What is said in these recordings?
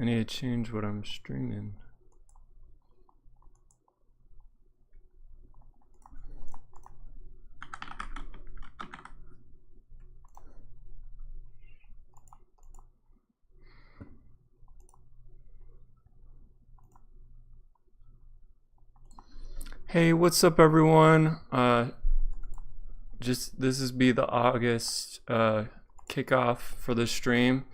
I need to change what I'm streaming. Hey, what's up, everyone? This is be the August kickoff for the stream.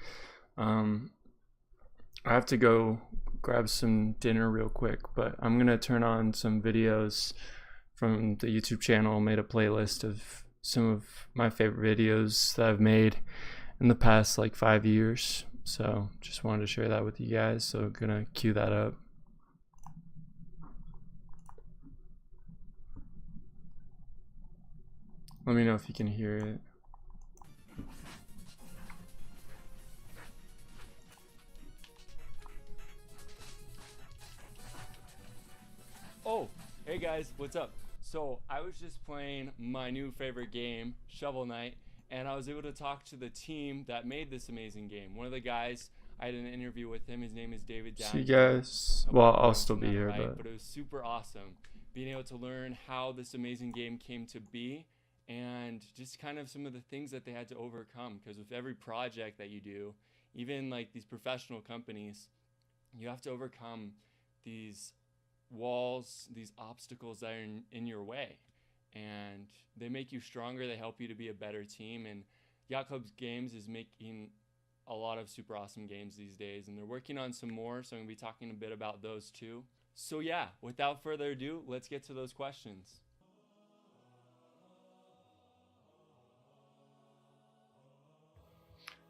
I have to go grab some dinner real quick, but I'm gonna turn on some videos from the YouTube channel. Made a playlist of some of my favorite videos that I've made in the past like 5 years. So just wanted to share that with you guys. So gonna cue that up. Let me know if you can hear it. Oh, hey guys, what's up? So I was just playing my new favorite game, Shovel Knight, and I was able to talk to the team that made this amazing game. One of the guys, I had an interview with him. His name is David. See you guys. Well, I'll still be here, but it was super awesome being able to learn how this amazing game came to be, and just kind of some of the things that they had to overcome. Because with every project that you do, even like these professional companies, you have to overcome these walls, these obstacles that are in your way, and they make you stronger. They help you to be a better team. And Yacht Club Games is making a lot of super awesome games these days, and they're working on some more, so I'm gonna be talking a bit about those too. So yeah, without further ado, let's get to those questions.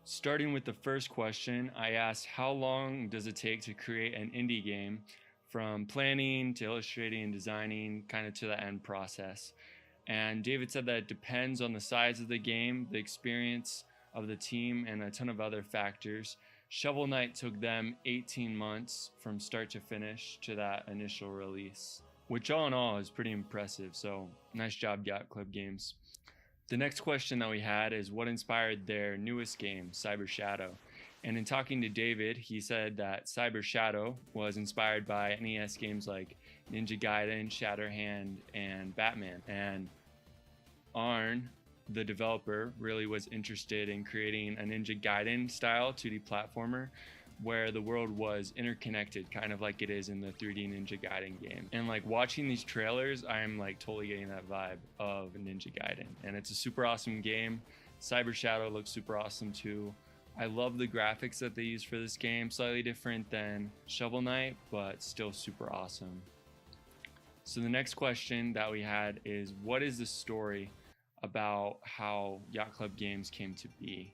Starting with the first question, I asked, how long does it take to create an indie game, from planning to illustrating and designing, kind of to the end process? And David said that it depends on the size of the game, the experience of the team, and a ton of other factors. Shovel Knight took them 18 months from start to finish to that initial release, which all in all is pretty impressive. So nice job, Yacht Club Games. The next question that we had is what inspired their newest game, Cyber Shadow? And in talking to David, he said that Cyber Shadow was inspired by NES games like Ninja Gaiden, Shatterhand, and Batman. And Arn, the developer, really was interested in creating a Ninja Gaiden style 2D platformer where the world was interconnected, kind of like it is in the 3D Ninja Gaiden game. And like watching these trailers, I'm like totally getting that vibe of Ninja Gaiden. And it's a super awesome game. Cyber Shadow looks super awesome too. I love the graphics that they use for this game, slightly different than Shovel Knight, but still super awesome. So the next question that we had is, what is the story about how Yacht Club Games came to be?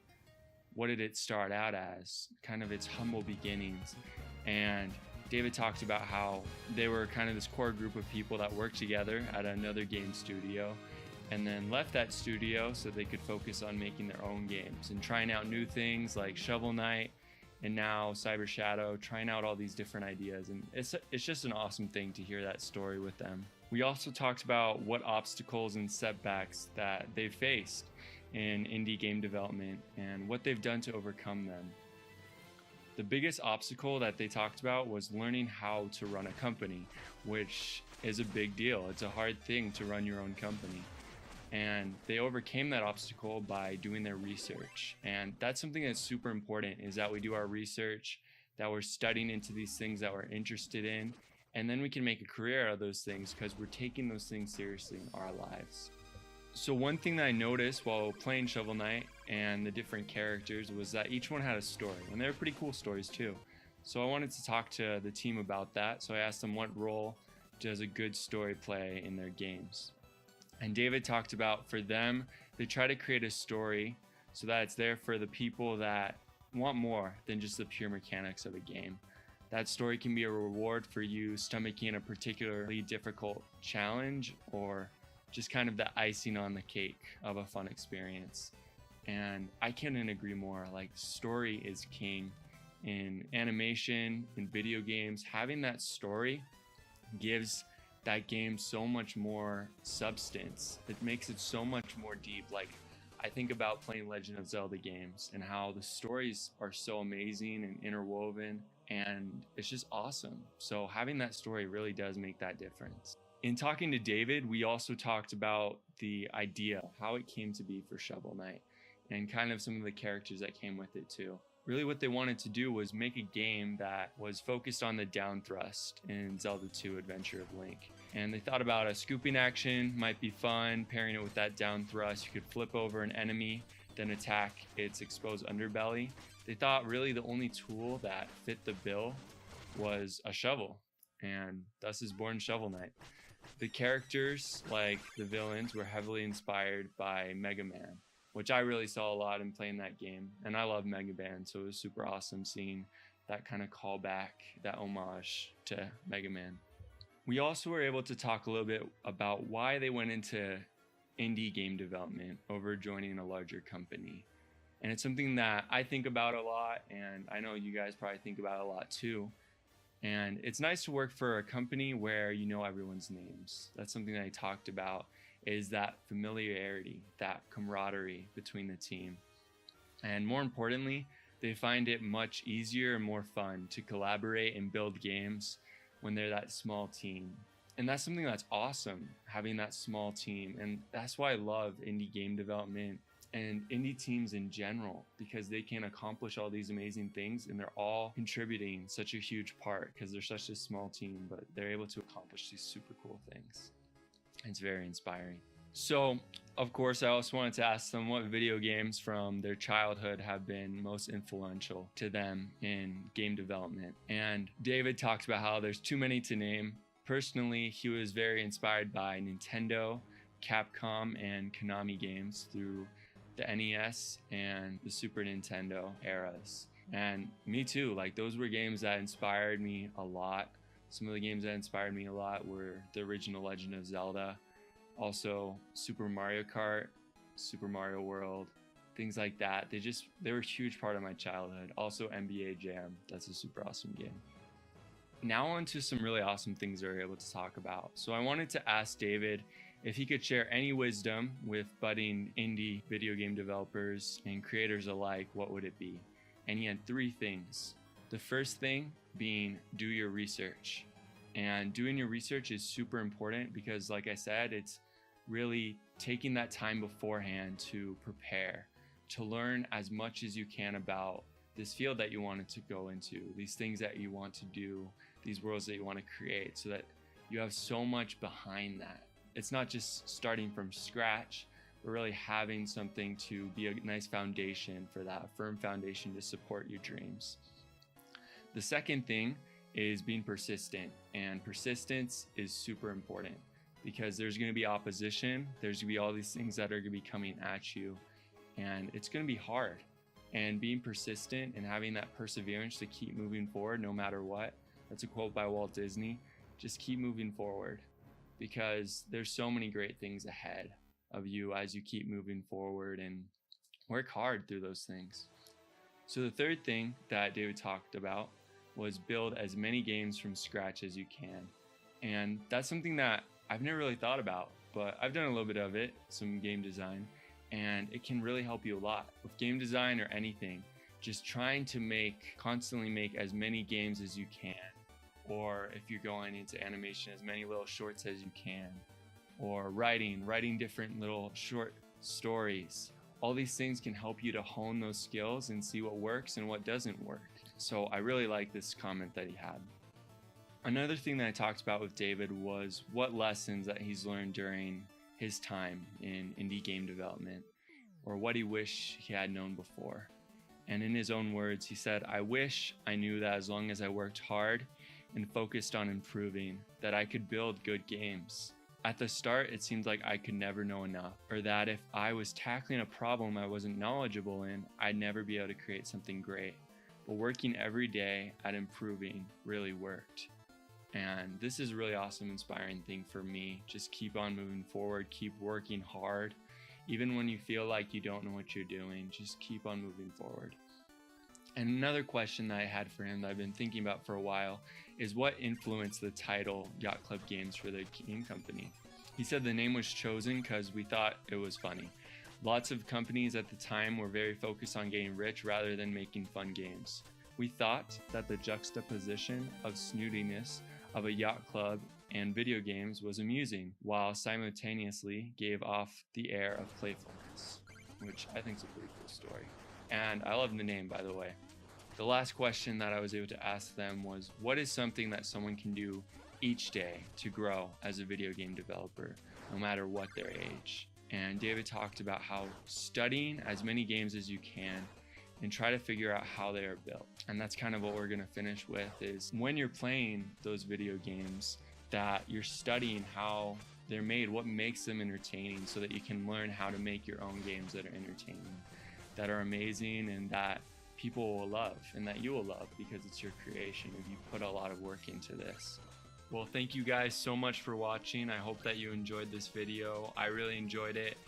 What did it start out as? Kind of its humble beginnings. And David talked about how they were kind of this core group of people that worked together at another game studio and then left that studio so they could focus on making their own games and trying out new things like Shovel Knight and now Cyber Shadow, trying out all these different ideas. And it's just an awesome thing to hear that story with them. We also talked about what obstacles and setbacks that they've faced in indie game development and what they've done to overcome them. The biggest obstacle that they talked about was learning how to run a company, which is a big deal. It's a hard thing to run your own company. And they overcame that obstacle by doing their research. And that's something that's super important, is that we do our research, that we're studying into these things that we're interested in, and then we can make a career out of those things because we're taking those things seriously in our lives. So one thing that I noticed while playing Shovel Knight and the different characters was that each one had a story, and they were pretty cool stories too. So I wanted to talk to the team about that. So I asked them, what role does a good story play in their games? And David talked about, for them, they try to create a story so that it's there for the people that want more than just the pure mechanics of a game. That story can be a reward for you stomaching a particularly difficult challenge, or just kind of the icing on the cake of a fun experience. And I couldn't agree more. Like, story is king in animation, in video games. Having that story gives that game so much more substance. It makes it so much more deep. Like, I think about playing Legend of Zelda games and how the stories are so amazing and interwoven, and it's just awesome. So having that story really does make that difference. In talking to David, we also talked about the idea, how it came to be for Shovel Knight, and kind of some of the characters that came with it too. Really what they wanted to do was make a game that was focused on the down thrust in Zelda 2 Adventure of Link. And they thought about a scooping action might be fun, pairing it with that down thrust. You could flip over an enemy, then attack its exposed underbelly. They thought really the only tool that fit the bill was a shovel, and thus is born Shovel Knight. The characters, like the villains, were heavily inspired by Mega Man, which I really saw a lot in playing that game. And I love Mega Man, so it was super awesome seeing that kind of callback, that homage to Mega Man. We also were able to talk a little bit about why they went into indie game development over joining a larger company. And it's something that I think about a lot, and I know you guys probably think about a lot too. And it's nice to work for a company where you know everyone's names. That's something that I talked about, is that familiarity, that camaraderie between the team. And more importantly, they find it much easier and more fun to collaborate and build games when they're that small team. And that's something that's awesome, having that small team. And that's why I love indie game development and indie teams in general, because they can accomplish all these amazing things and they're all contributing such a huge part because they're such a small team, but they're able to accomplish these super cool things. It's very inspiring. So, of course, I also wanted to ask them what video games from their childhood have been most influential to them in game development. And David talked about how there's too many to name. Personally, he was very inspired by Nintendo, Capcom, and Konami games through the NES and the Super Nintendo eras. And me too, like those were games that inspired me a lot. Some of the games that inspired me a lot were the original Legend of Zelda, also Super Mario Kart, Super Mario World, things like that. They were a huge part of my childhood. Also NBA Jam, that's a super awesome game. Now on to some really awesome things we're able to talk about. So I wanted to ask David if he could share any wisdom with budding indie video game developers and creators alike, what would it be? And he had 3 things. The first thing being do your research. And doing your research is super important because, like I said, it's really taking that time beforehand to prepare, to learn as much as you can about this field that you wanted to go into, these things that you want to do, these worlds that you want to create, so that you have so much behind that. It's not just starting from scratch, but really having something to be a nice foundation for that, a firm foundation to support your dreams. The second thing is being persistent, and persistence is super important because there's going to be opposition, there's going to be all these things that are going to be coming at you, and it's going to be hard. And being persistent and having that perseverance to keep moving forward no matter what, that's a quote by Walt Disney, just keep moving forward, because there's so many great things ahead of you as you keep moving forward, and work hard through those things. So the third thing that David talked about was build as many games from scratch as you can. And that's something that I've never really thought about, but I've done a little bit of it, some game design, and it can really help you a lot. With game design or anything, just trying to constantly make as many games as you can. Or if you're going into animation, as many little shorts as you can. Or writing different little short stories. All these things can help you to hone those skills and see what works and what doesn't work. So I really like this comment that he had. Another thing that I talked about with David was what lessons that he's learned during his time in indie game development, or what he wished he had known before. And in his own words, he said, "I wish I knew that as long as I worked hard and focused on improving, that I could build good games. At the start, it seemed like I could never know enough, or that if I was tackling a problem I wasn't knowledgeable in, I'd never be able to create something great. But working every day at improving really worked." And this is a really awesome, inspiring thing for me. Just keep on moving forward, keep working hard. Even when you feel like you don't know what you're doing, just keep on moving forward. And another question that I had for him that I've been thinking about for a while is what influenced the title Yacht Club Games for the game company. He said the name was chosen because we thought it was funny. Lots of companies at the time were very focused on getting rich rather than making fun games. We thought that the juxtaposition of snootiness of a yacht club and video games was amusing, while simultaneously gave off the air of playfulness, which I think is a pretty cool story. And I love the name, by the way. The last question that I was able to ask them was, what is something that someone can do each day to grow as a video game developer, no matter what their age? And David talked about how studying as many games as you can and try to figure out how they are built. And that's kind of what we're gonna finish with, is when you're playing those video games, that you're studying how they're made, what makes them entertaining, so that you can learn how to make your own games that are entertaining, that are amazing, and that people will love, and that you will love because it's your creation and you put a lot of work into this. Well, thank you guys so much for watching. I hope that you enjoyed this video. I really enjoyed it.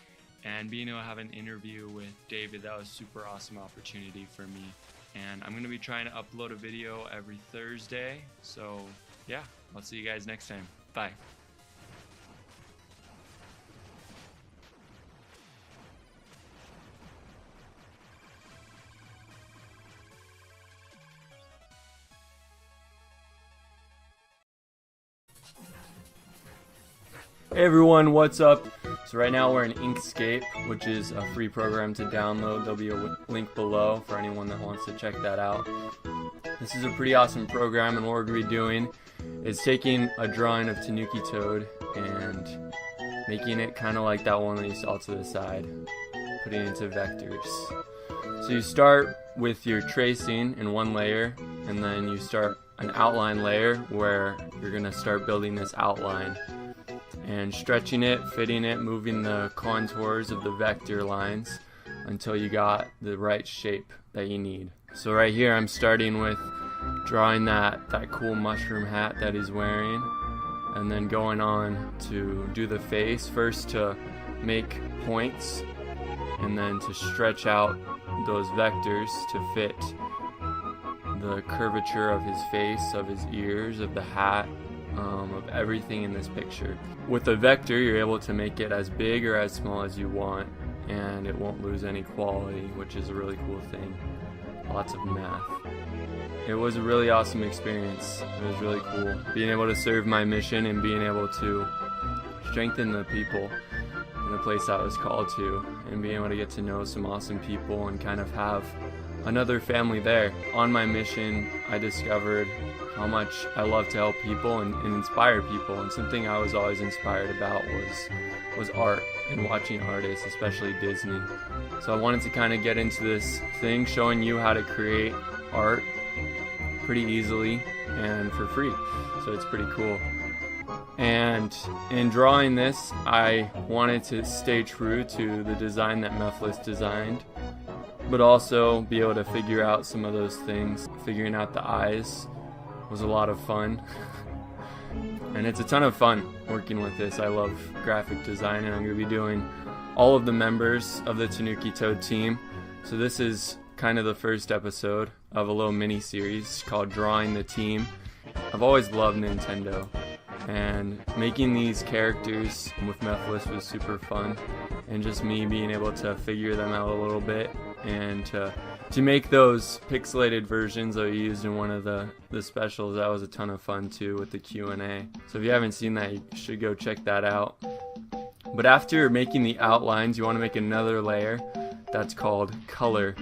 And being able to have an interview with David, that was a super awesome opportunity for me. And I'm gonna be trying to upload a video every Thursday. So yeah, I'll see you guys next time. Bye. Hey everyone, what's up? So right now we're in Inkscape, which is a free program to download. There'll be a link below for anyone that wants to check that out. This is a pretty awesome program, and what we're going to be doing is taking a drawing of Tanuki Toad and making it kind of like that one that you saw to the side, putting it into vectors. So you start with your tracing in one layer, and then you start an outline layer where you're going to start building this outline and stretching it, fitting it, moving the contours of the vector lines until you got the right shape that you need. So right here I'm starting with drawing that cool mushroom hat that he's wearing, and then going on to do the face, first to make points and then to stretch out those vectors to fit the curvature of his face, of his ears, of the hat, of everything in this picture. With a vector, you're able to make it as big or as small as you want, and it won't lose any quality, which is a really cool thing. Lots of math. It was a really awesome experience. It was really cool being able to serve my mission and being able to strengthen the people in the place I was called to, and being able to get to know some awesome people and kind of have another family there. On my mission, I discovered how much I love to help people and inspire people, and something I was always inspired about was art and watching artists, especially Disney. So I wanted to kind of get into this thing showing you how to create art pretty easily and for free, so it's pretty cool. And in drawing this, I wanted to stay true to the design that Mephiles designed, but also be able to figure out some of those things. Figuring out the eyes was a lot of fun. And it's a ton of fun working with this. I love graphic design, and I'm going to be doing all of the members of the Tanuki Toad team. So this is kind of the first episode of a little mini series called Drawing the Team. I've always loved Nintendo, and making these characters with Mephiles was super fun, and just me being able to figure them out a little bit and to make those pixelated versions that I used in one of the specials. That was a ton of fun too, with the Q&A. So if you haven't seen that, you should go check that out. But after making the outlines, you want to make another layer that's called color,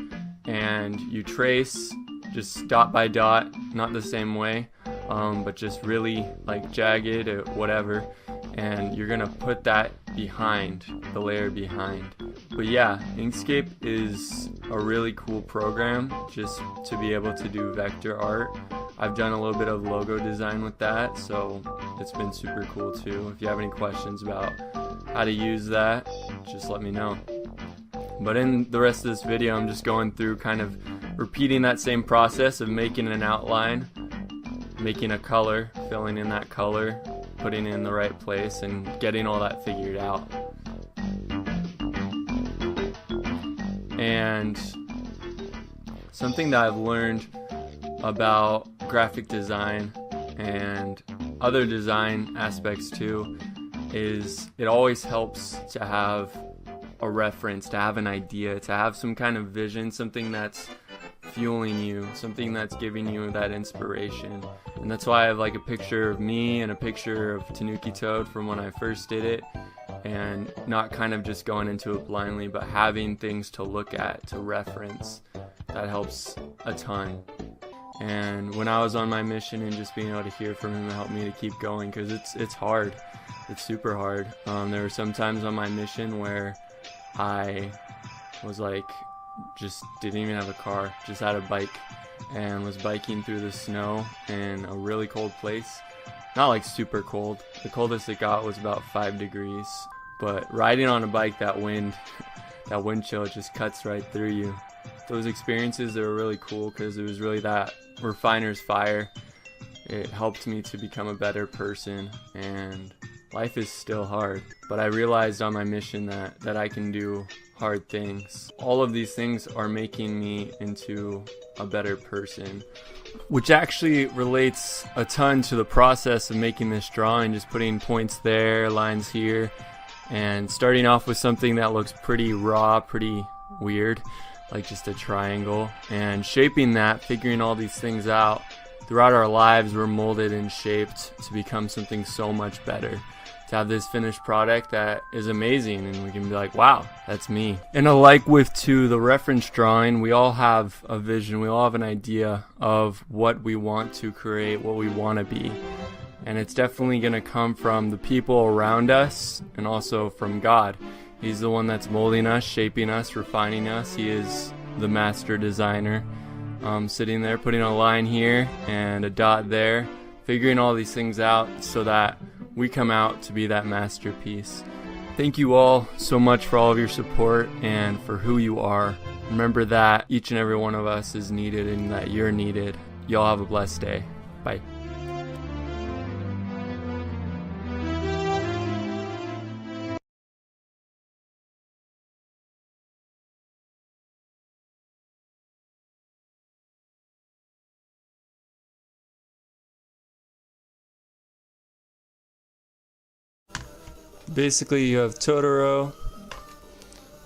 and you trace just dot by dot, not the same way, but just really like jagged or whatever, and you're gonna put that behind, the layer behind. But yeah, Inkscape is a really cool program just to be able to do vector art. I've done a little bit of logo design with that, so it's been super cool too. If you have any questions about how to use that, just let me know. But in the rest of this video, I'm just going through kind of repeating that same process of making an outline, making a color, filling in that color, putting it in the right place, and getting all that figured out. And something that I've learned about graphic design and other design aspects too is it always helps to have a reference, to have an idea, to have some kind of vision, something that's fueling you, something that's giving you that inspiration. And that's why I have like a picture of me and a picture of Tanuki Toad from when I first did it, and not kind of just going into it blindly, but having things to look at, to reference. That helps a ton. And when I was on my mission, and just being able to hear from him helped me to keep going, because it's hard. It's super hard. There were some times on my mission where I was like, just didn't even have a car, just had a bike, and was biking through the snow in a really cold place. Not like super cold. The coldest it got was about 5 degrees. But riding on a bike, that wind chill just cuts right through you. Those experiences, they were really cool because it was really that refiner's fire. It helped me to become a better person, and life is still hard. But I realized on my mission that I can do hard things. All of these things are making me into a better person, which actually relates a ton to the process of making this drawing, just putting points there, lines here, and starting off with something that looks pretty raw, pretty weird, like just a triangle, and shaping that, figuring all these things out. Throughout our lives, we're molded and shaped to become something so much better, to have this finished product that is amazing, and we can be like, wow, that's me. And alike with the reference drawing, we all have a vision, we all have an idea of what we want to create, what we want to be. And it's definitely going to come from the people around us, and also from God. He's the one that's molding us, shaping us, refining us. He is the master designer. Sitting there, putting a line here and a dot there, figuring all these things out so that we come out to be that masterpiece. Thank you all so much for all of your support and for who you are. Remember that each and every one of us is needed, and that you're needed. Y'all have a blessed day. Bye. Basically, you have Totoro.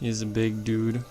He's a big dude.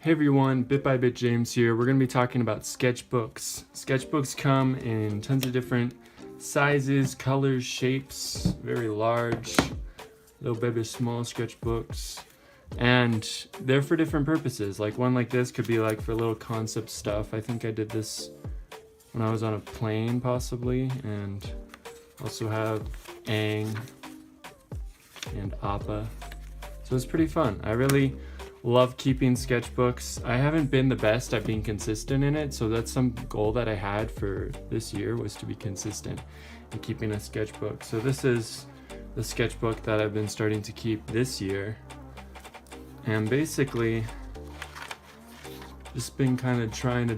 Hey everyone, Bit by Bit James here. We're going to be talking about sketchbooks. Sketchbooks come in tons of different sizes, colors, shapes, very large, little baby small sketchbooks. And they're for different purposes. Like one like this could be like for little concept stuff. I think I did this when I was on a plane possibly, and also have Aang and Appa. So it's pretty fun. I really love keeping sketchbooks. I haven't been the best at being consistent in it, so that's some goal that I had for this year, was to be consistent in keeping a sketchbook. So this is the sketchbook that I've been starting to keep this year. And basically, just been kind of trying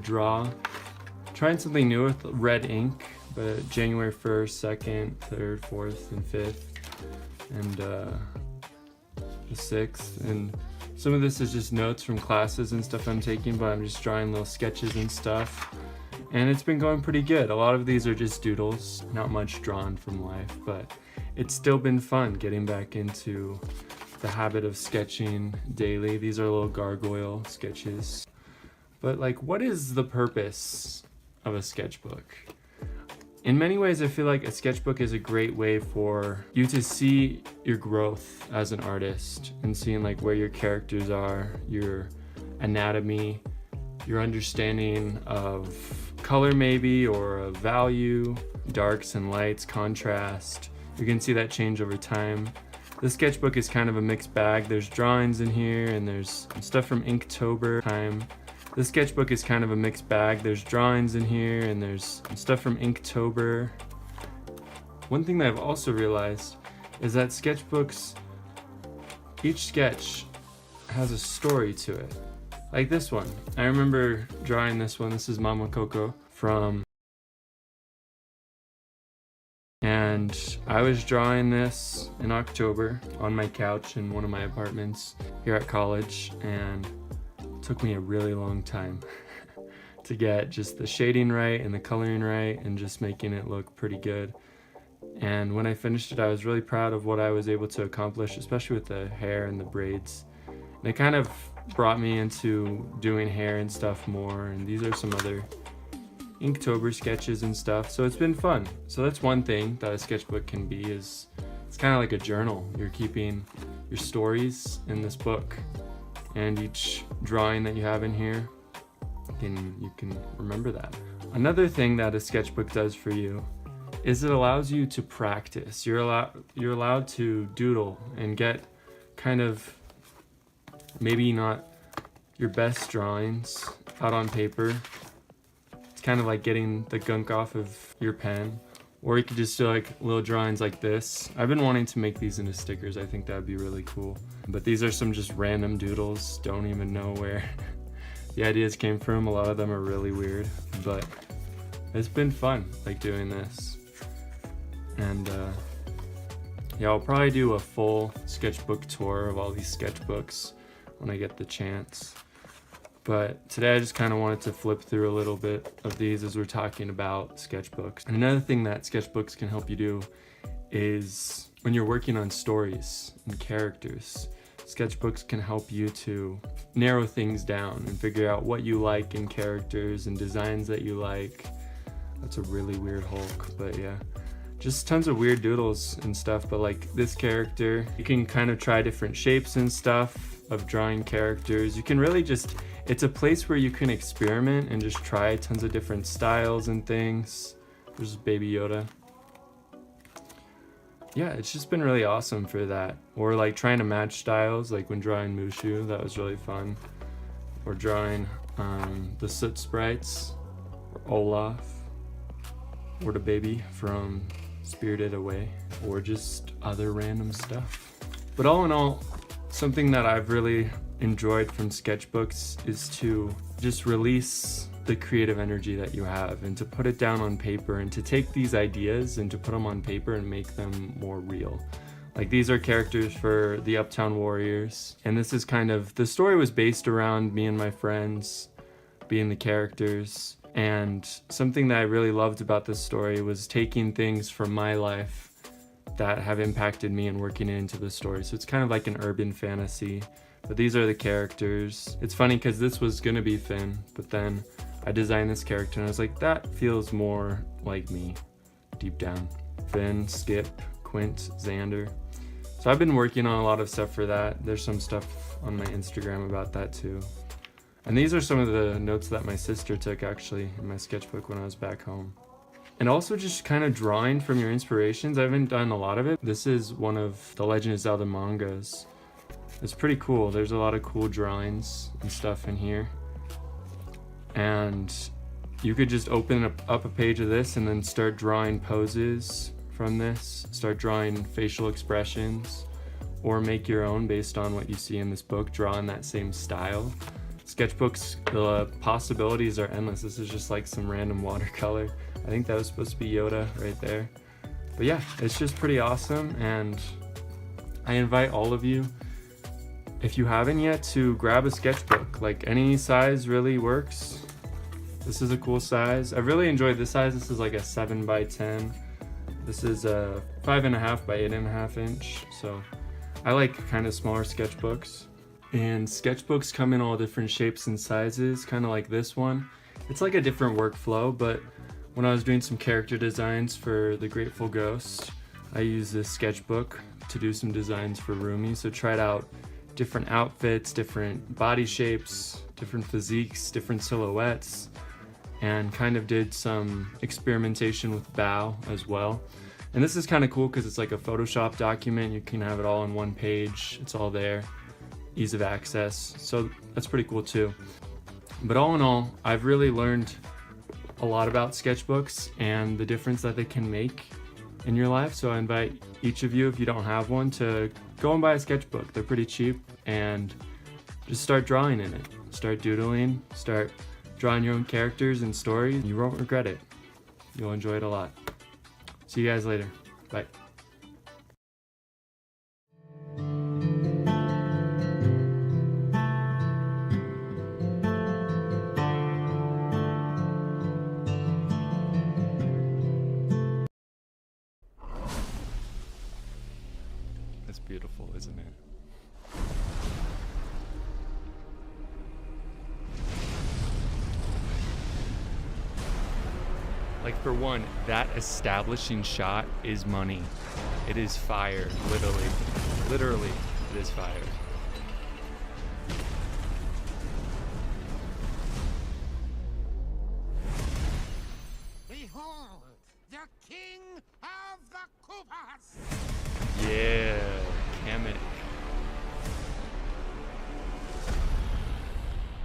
something new with red ink, but January 1st, 2nd, 3rd, 4th, and 5th, and the 6th. And some of this is just notes from classes and stuff I'm taking, but I'm just drawing little sketches and stuff. And it's been going pretty good. A lot of these are just doodles, not much drawn from life, but it's still been fun getting back into the habit of sketching daily. These are little gargoyle sketches. But like, what is the purpose of a sketchbook? In many ways, I feel like a sketchbook is a great way for you to see your growth as an artist and seeing like where your characters are, your anatomy, your understanding of color maybe, or of value, darks and lights, contrast. You can see that change over time. The sketchbook is kind of a mixed bag. There's drawings in here and there's stuff from Inktober time. The sketchbook is kind of a mixed bag. There's drawings in here and there's stuff from Inktober. One thing that I've also realized is that sketchbooks, each sketch has a story to it. Like this one. I remember drawing this one. This is Mama Coco from... And I was drawing this in October on my couch in one of my apartments here at college, and it took me a really long time to get just the shading right and the coloring right and just making it look pretty good. And when I finished it, I was really proud of what I was able to accomplish, especially with the hair and the braids. And it kind of brought me into doing hair and stuff more, and these are some other Inktober sketches and stuff, so it's been fun. So that's one thing that a sketchbook can be, is it's kind of like a journal. You're keeping your stories in this book, and each drawing that you have in here, you can remember that. Another thing that a sketchbook does for you is it allows you to practice. You're allowed to doodle and get kind of maybe not your best drawings out on paper. It's kind of like getting the gunk off of your pen, or you could just do like little drawings like this. I've been wanting to make these into stickers. I think that would be really cool. But these are some just random doodles. Don't even know where the ideas came from. A lot of them are really weird, but it's been fun like doing this. And yeah, I'll probably do a full sketchbook tour of all these sketchbooks when I get the chance. But today I just kind of wanted to flip through a little bit of these as we're talking about sketchbooks. And another thing that sketchbooks can help you do is when you're working on stories and characters, sketchbooks can help you to narrow things down and figure out what you like in characters and designs that you like. That's a really weird Hulk, but yeah. Just tons of weird doodles and stuff, but like this character, you can kind of try different shapes and stuff of drawing characters. You can really just, it's a place where you can experiment and just try tons of different styles and things. There's Baby Yoda. Yeah, it's just been really awesome for that. Or like trying to match styles, like when drawing Mushu, that was really fun. Or drawing the Soot Sprites, or Olaf, or the baby from Spirited Away, or just other random stuff. But all in all, something that I've really enjoyed from sketchbooks is to just release the creative energy that you have and to put it down on paper and to take these ideas and to put them on paper and make them more real. Like these are characters for the Uptown Warriors, and this is kind of, the story was based around me and my friends being the characters. And something that I really loved about this story was taking things from my life that have impacted me and working it into the story. So it's kind of like an urban fantasy But these are the characters. It's funny because this was gonna be Finn, but then I designed this character and I was like, that feels more like me deep down. Finn, Skip, Quint, Xander. So I've been working on a lot of stuff for that. There's some stuff on my Instagram about that too. And these are some of the notes that my sister took actually in my sketchbook when I was back home. And also just kind of drawing from your inspirations. I haven't done a lot of it. This is one of the Legend of Zelda mangas. It's pretty cool. There's a lot of cool drawings and stuff in here. And you could just open up a page of this and then start drawing poses from this. Start drawing facial expressions or make your own based on what you see in this book. Draw in that same style. Sketchbooks, the possibilities are endless. This is just like some random watercolor. I think that was supposed to be Yoda right there. But yeah, it's just pretty awesome, and I invite all of you, if you haven't yet, to grab a sketchbook. Like any size really works. This is a cool size. I really enjoyed this size. This is like a 7 by 10. This is a 5.5 by 8.5 inch. So I like kind of smaller sketchbooks. And sketchbooks come in all different shapes and sizes, kind of like this one. It's like a different workflow, but when I was doing some character designs for the Grateful Ghost, I used this sketchbook to do some designs for Rumi. So tried out different outfits, different body shapes, different physiques, different silhouettes, and kind of did some experimentation with Bao as well. And this is kind of cool because it's like a Photoshop document. You can have it all on one page. It's all there, ease of access. So that's pretty cool too. But all in all, I've really learned a lot about sketchbooks and the difference that they can make in your life. So I invite each of you, if you don't have one, to go and buy a sketchbook. They're pretty cheap, and just start drawing in it. Start doodling, start drawing your own characters and stories. You won't regret it. You'll enjoy it a lot. See you guys later. Bye. That's beautiful, isn't it? Like, for one, that establishing shot is money. It is fire, literally. Literally, it is fire. Behold, the king of the Koopas! Yeah, Kamek.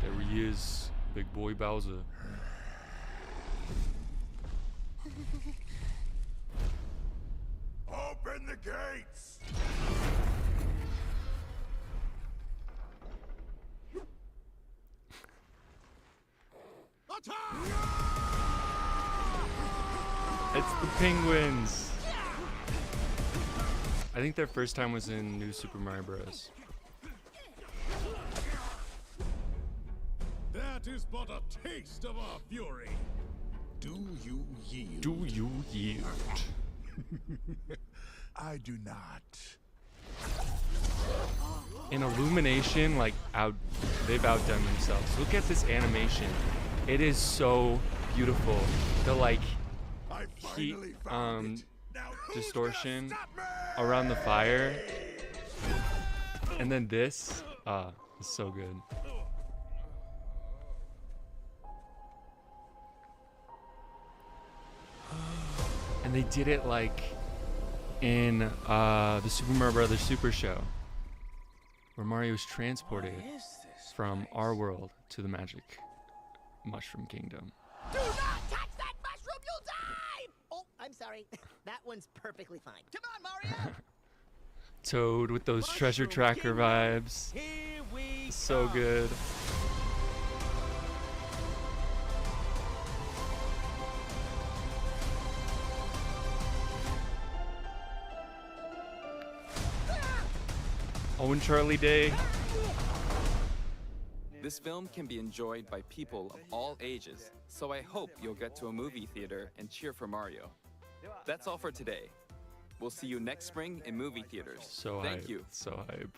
There he is, big boy Bowser. Open the gates! It's the penguins. I think their first time was in New Super Mario Bros. That is but a taste of our fury. Do you yield? Do you yield? I do not. In Illumination, like, they've outdone themselves. Look at this animation. It is so beautiful. The like I heat finally found it. Now who's distortion gonna stop me? around the fire, and then this, it's so good. And they did it like in the Super Mario Brothers Super Show, where Mario is transported from our world to the Magic Mushroom Kingdom. Do not touch that mushroom, you'll die! Oh, I'm sorry. That one's perfectly fine. Come on, Mario! Toad with those treasure tracker vibes. Here we So come. good. Owen Charlie Day. This film can be enjoyed by people of all ages, so I hope you'll get to a movie theater and cheer for Mario. That's all for today. We'll see you next spring in movie theaters. So Thank hype. you. So hype.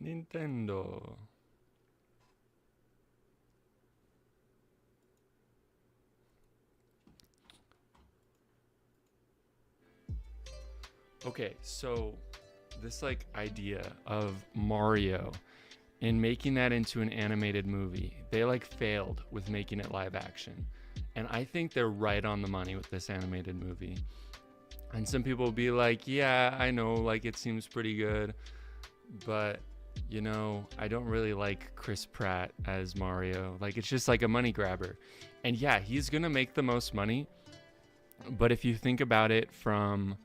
Nintendo. Okay, so this like idea of Mario and making that into an animated movie, they like failed with making it live action. And I think they're right on the money with this animated movie. And some people will be like, yeah, I know, like it seems pretty good, but you know, I don't really like Chris Pratt as Mario. Like it's just like a money grabber. And yeah, he's gonna make the most money. But if you think about it from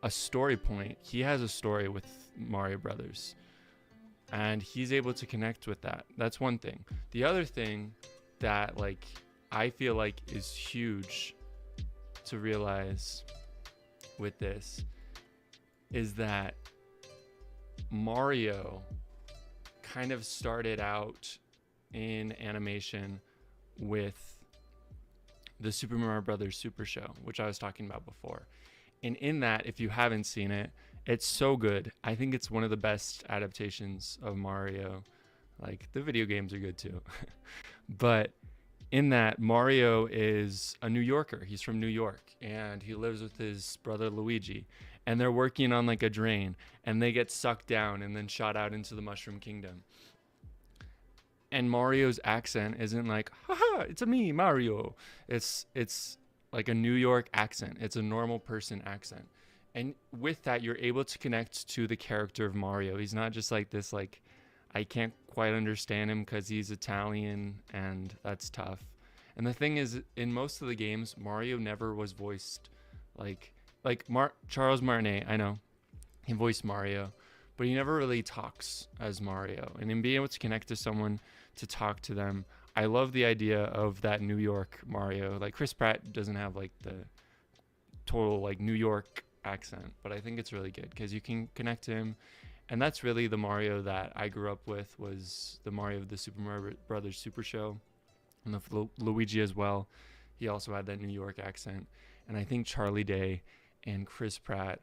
a story point, he has a story with Mario Brothers. And he's able to connect with that. That's one thing. The other thing that like I feel like is huge to realize with this is that Mario kind of started out in animation with the Super Mario Brothers Super Show, which I was talking about before. And in that, if you haven't seen it, it's so good. I think it's one of the best adaptations of Mario. Like the video games are good too. But in that, Mario is a New Yorker. He's from New York and he lives with his brother Luigi. And they're working on like a drain and they get sucked down and then shot out into the Mushroom Kingdom. And Mario's accent isn't like, haha, it's a me, Mario. It's like a New York accent. It's a normal person accent. And with that, you're able to connect to the character of Mario. He's not just like this, like, I can't quite understand him because he's Italian and that's tough. And the thing is, in most of the games, Mario never was voiced like Charles Martinet, I know, he voiced Mario, but he never really talks as Mario. And in being able to connect to someone, to talk to them, I love the idea of that New York Mario. Like Chris Pratt doesn't have like the total like New York accent, but I think it's really good because you can connect to him. And that's really the Mario that I grew up with, was the Mario of the Super Mario Brothers Super Show, and the Luigi as well. He also had that New York accent. And I think Charlie Day and Chris Pratt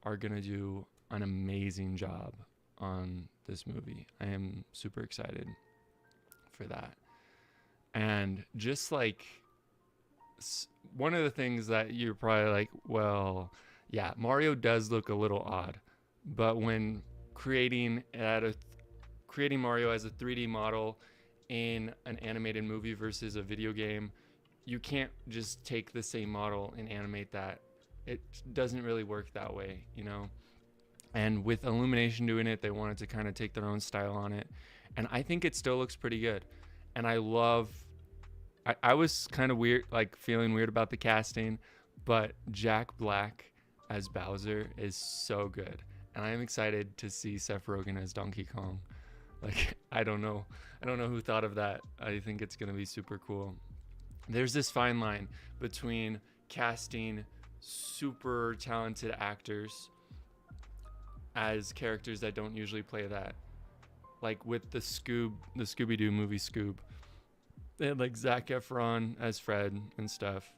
are gonna do an amazing job on this movie. I am super excited for that. And just like one of the things that you're probably like, well, yeah, Mario does look a little odd, but when creating Mario as a 3D model in an animated movie versus a video game, you can't just take the same model and animate that. It doesn't really work that way, you know? And with Illumination doing it, they wanted to kind of take their own style on it. And I think it still looks pretty good. And I was kind of weird, like feeling weird about the casting, but Jack Black as Bowser is so good. And I'm excited to see Seth Rogen as Donkey Kong. Like, I don't know who thought of that. I think it's going to be super cool. There's this fine line between casting super talented actors as characters that don't usually play that. Like with the Scooby-Doo movie Scoob. They had like Zac Efron as Fred and stuff.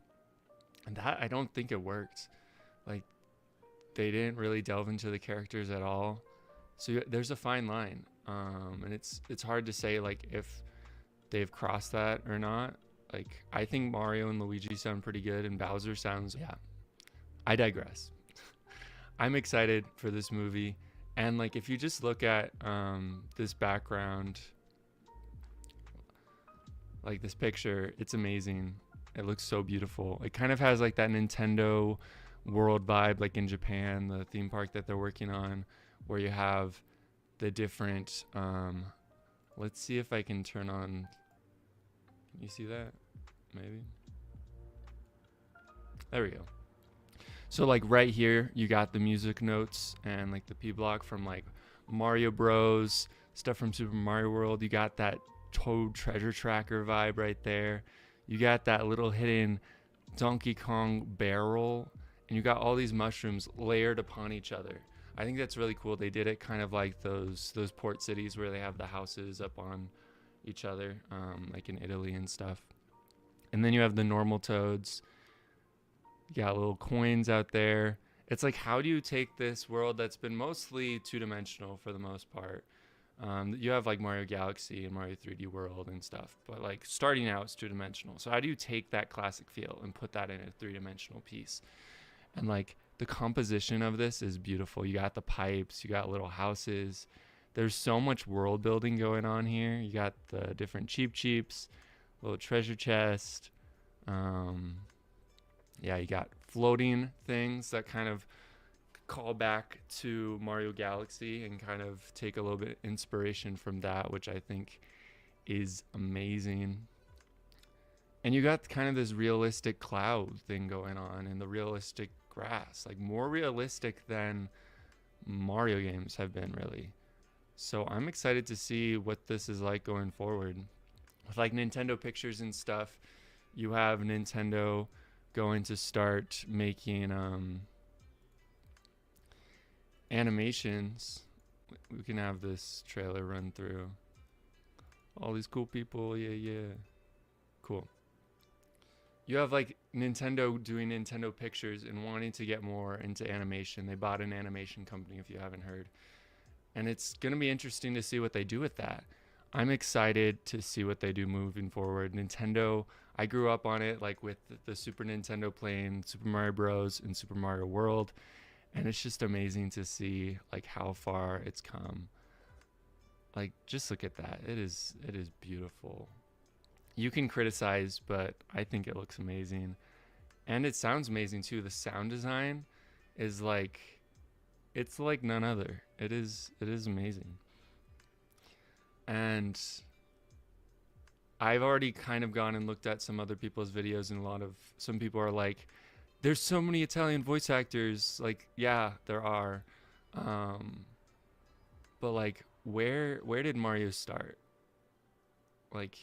And that, I don't think it worked. Like, they didn't really delve into the characters at all. So there's a fine line. And it's hard to say like if they've crossed that or not. Like, I think Mario and Luigi sound pretty good, and Bowser sounds, yeah. I digress. I'm excited for this movie. And like, if you just look at this background, like this picture, it's amazing. It looks so beautiful. It kind of has like that Nintendo World vibe, like in Japan, the theme park that they're working on, where you have the different, let's see if I can turn on, can you see that? Maybe. There we go. So like right here, you got the music notes and like the P block from like Mario Bros, stuff from Super Mario World. You got that Toad Treasure Tracker vibe right there. You got that little hidden Donkey Kong barrel, and you got all these mushrooms layered upon each other. I think that's really cool. They did it kind of like those port cities where they have the houses up on each other, like in Italy and stuff. And then you have the normal toads. You got little coins out there, It's like, how do you take this world that's been mostly two-dimensional for the most part? You have like Mario Galaxy and Mario 3D World and stuff, but like starting out it's two-dimensional. So how do you take that classic feel and put that in a three-dimensional piece? And like the composition of this is beautiful. You got the pipes, you got little houses. There's so much world building going on here. You got the different cheeps, little treasure chest. Yeah, you got floating things that kind of call back to Mario Galaxy and kind of take a little bit inspiration from that, which I think is amazing. And you got kind of this realistic cloud thing going on and the realistic grass, like more realistic than Mario games have been, really. So I'm excited to see what this is like going forward. With like Nintendo pictures and stuff, you have Nintendo going to start making animations. We can have this trailer run through. All these cool people, yeah. Cool. You have like Nintendo doing Nintendo pictures and wanting to get more into animation. They bought an animation company, if you haven't heard. And it's going to be interesting to see what they do with that. I'm excited to see what they do moving forward. Nintendo, I grew up on it, like with the Super Nintendo playing Super Mario Bros. And Super Mario World. And it's just amazing to see like how far it's come. Like, just look at that. It is beautiful. You can criticize, but I think it looks amazing. And it sounds amazing too. The sound design is like, it's like none other. It is amazing. And I've already kind of gone and looked at some other people's videos, and some people are like, there's so many Italian voice actors. Like, yeah, there are. But like, where did Mario start? Like,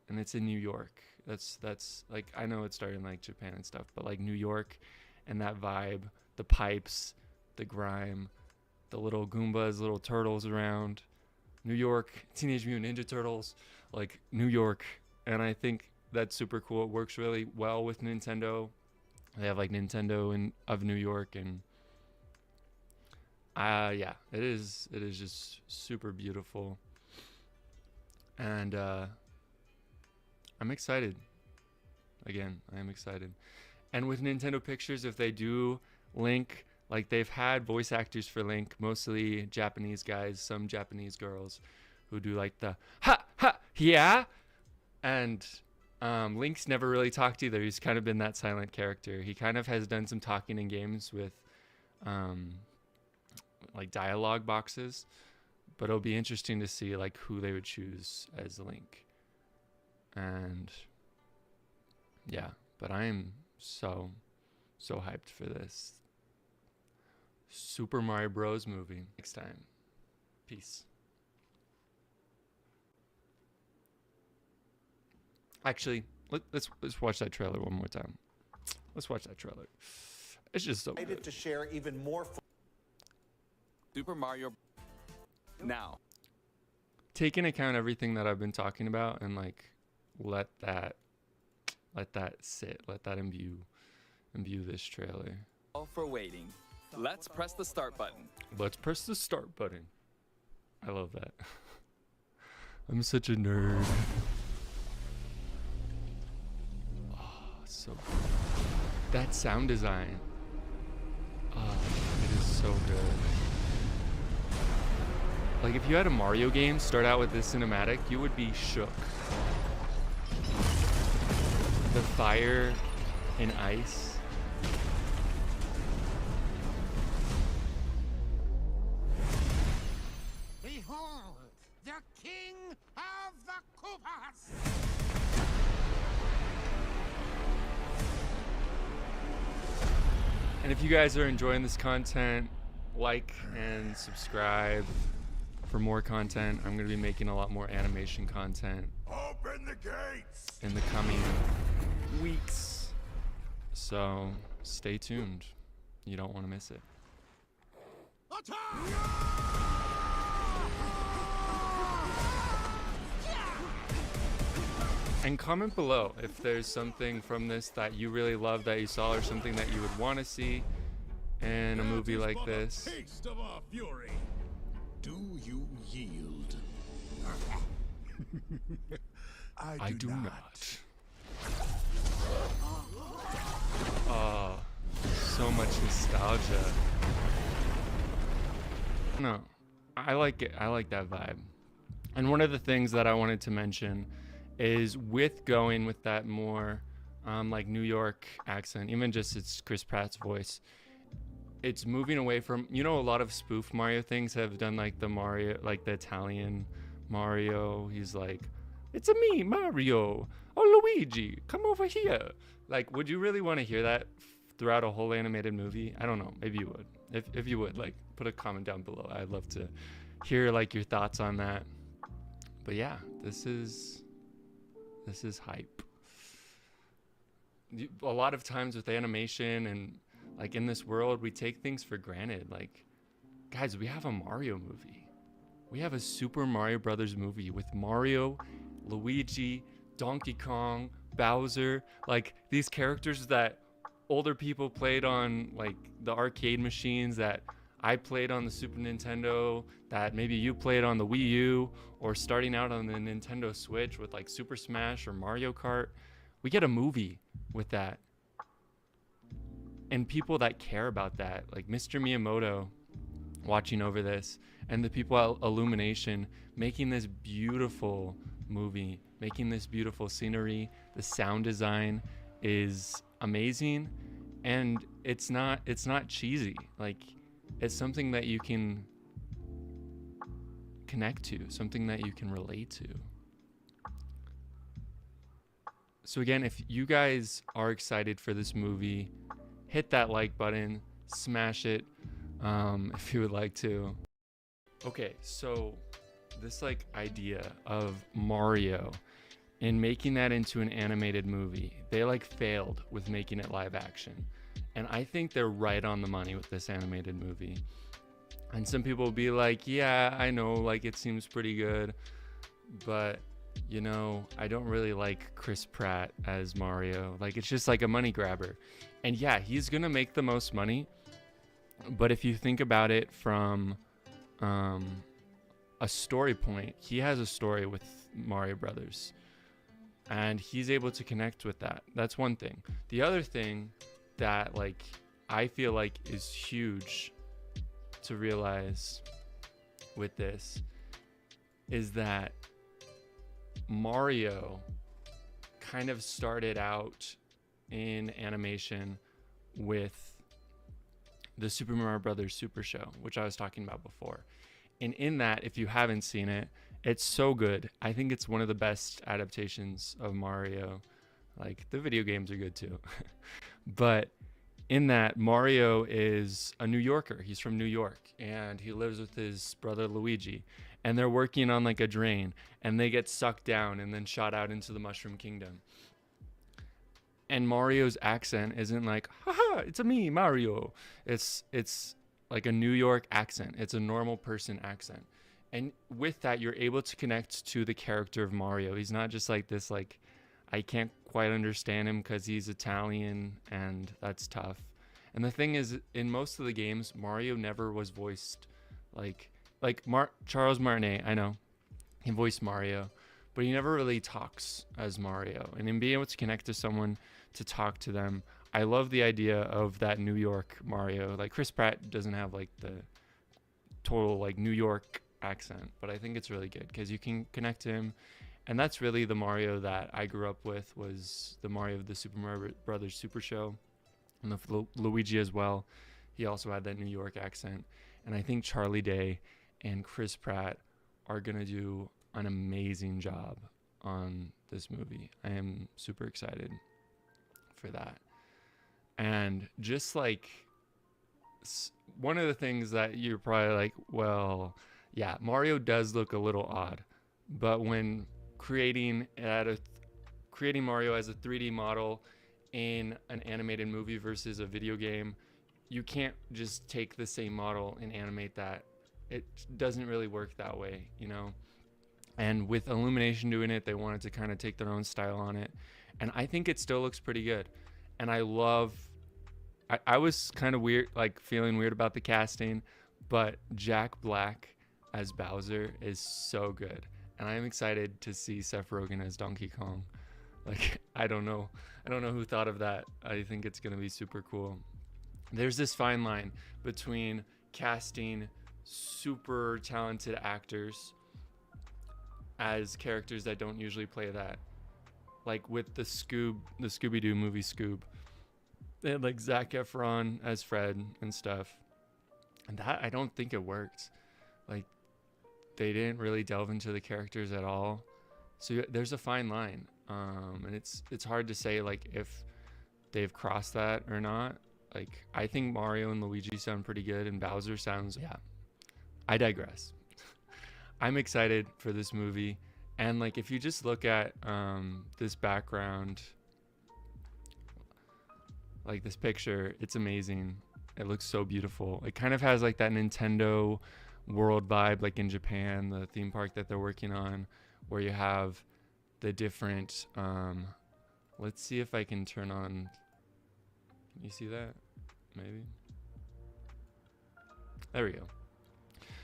and it's in New York. That's like, I know it started in like Japan and stuff, but like New York and that vibe, the pipes, the grime, the little Goombas, little turtles around. New York, Teenage Mutant Ninja Turtles, like New York. And I think that's super cool. It works really well with Nintendo. They have like Nintendo of New York, and yeah, it is just super beautiful. And I'm excited. Again, I am excited. And with Nintendo Pictures, if they do Link, like they've had voice actors for Link, mostly Japanese guys, some Japanese girls who do like the ha ha yeah. And Link's never really talked either. He's kind of been that silent character. He kind of has done some talking in games with like dialogue boxes, but it'll be interesting to see like who they would choose as Link. And yeah, but I am so hyped for this Super Mario Bros. Movie next time. Peace. Actually, let's watch that trailer one more time. Let's watch that trailer. It's just so good. To share even more Super Mario now. Take into account everything that I've been talking about and like let that sit, let that imbue this trailer. All for waiting. Let's press the start button. Let's press the start button. I love that. I'm such a nerd. So good. That sound design. It is so good. Like if you had a Mario game start out with this cinematic, you would be shook. The fire and ice. Behold, the king of the Koopas! And if you guys are enjoying this content, like and subscribe for more content. I'm going to be making a lot more animation content Open the gates! in the coming weeks. So stay tuned. You don't want to miss it. And comment below if there's something from this that you really love that you saw, or something that you would want to see. in a movie That is like but a this. taste of our fury. Do you yield? I do not. Oh, so much nostalgia. No, I like it. I like that vibe. And one of the things that I wanted to mention is with going with that more like New York accent, even just it's Chris Pratt's voice, it's moving away from, you know, a lot of spoof Mario things have done like the Mario, like the Italian Mario. He's like, it's a me, Mario. Oh, Luigi, come over here. Like, would you really want to hear that throughout a whole animated movie? I don't know. Maybe you would. If you would, like, put a comment down below. I'd love to hear like your thoughts on that. But yeah, this is hype. A lot of times with animation and like in this world, we take things for granted. Like, guys, we have a Mario movie. We have a Super Mario Brothers movie with Mario, Luigi, Donkey Kong, Bowser, like these characters that older people played on like the arcade machines, that I played on the Super Nintendo, that maybe you played on the Wii U, or starting out on the Nintendo Switch with like Super Smash or Mario Kart. We get a movie with that. And people that care about that, like Mr. Miyamoto watching over this, and the people at Illumination making this beautiful movie, making this beautiful scenery. The sound design is amazing, and it's not cheesy. Like, it's something that you can connect to, something that you can relate to. So again, if you guys are excited for this movie, hit that like button, smash it if you would like to. Okay, so this like idea of Mario and making that into an animated movie, they like failed with making it live action. And I think they're right on the money with this animated movie. And some people will be like, yeah, I know, like it seems pretty good, but you know, I don't really like Chris Pratt as Mario. Like, it's just like a money grabber. And yeah, he's gonna make the most money, but if you think about it from a story point, he has a story with Mario Brothers, and he's able to connect with that. That's one thing. The other thing that like I feel like is huge to realize with this is that Mario kind of started out in animation with the Super Mario Brothers Super Show, which I was talking about before. And in that, if you haven't seen it, it's so good. I think it's one of the best adaptations of Mario. Like, the video games are good too. But in that, Mario is a New Yorker. He's from New York, and he lives with his brother Luigi. And they're working on like a drain, and they get sucked down and then shot out into the Mushroom Kingdom. And Mario's accent isn't like, haha, it's a me, Mario. It's like a New York accent. It's a normal person accent. And with that, you're able to connect to the character of Mario. He's not just like this, like, I can't quite understand him because he's Italian, and that's tough. And the thing is, in most of the games, Mario never was voiced like Charles Martinet. I know he voiced Mario, but he never really talks as Mario. And in being able to connect to someone, to talk to them, I love the idea of that New York Mario. Like, Chris Pratt doesn't have like the total like New York accent, but I think it's really good because you can connect to him. And that's really the Mario that I grew up with, was the Mario of the Super Mario Brothers Super Show, and the Luigi as well. He also had that New York accent. And I think Charlie Day and Chris Pratt are gonna do an amazing job on this movie. I am super excited for that. And just like one of the things that you're probably like, well, yeah, Mario does look a little odd, but when creating Mario as a 3D model in an animated movie versus a video game, you can't just take the same model and animate that. It doesn't really work that way, you know? And with Illumination doing it, they wanted to kind of take their own style on it. And I think it still looks pretty good. And I love I was kind of weird, like feeling weird about the casting, but Jack Black as Bowser is so good. And I'm excited to see Seth Rogen as Donkey Kong. Like, I don't know who thought of that. I think it's going to be super cool. There's this fine line between casting super talented actors as characters that don't usually play that. Like with the Scooby-Doo movie Scoob. They had like Zac Efron as Fred and stuff. And that, I don't think it worked. Like, they didn't really delve into the characters at all. So there's a fine line. And it's hard to say like if they've crossed that or not. Like, I think Mario and Luigi sound pretty good, and Bowser sounds, yeah. I digress. I'm excited for this movie. And like, if you just look at this background, like this picture, it's amazing. It looks so beautiful. It kind of has like that Nintendo World vibe, like in Japan, the theme park that they're working on, where you have the different, let's see if I can turn on, can you see that? Maybe. There we go.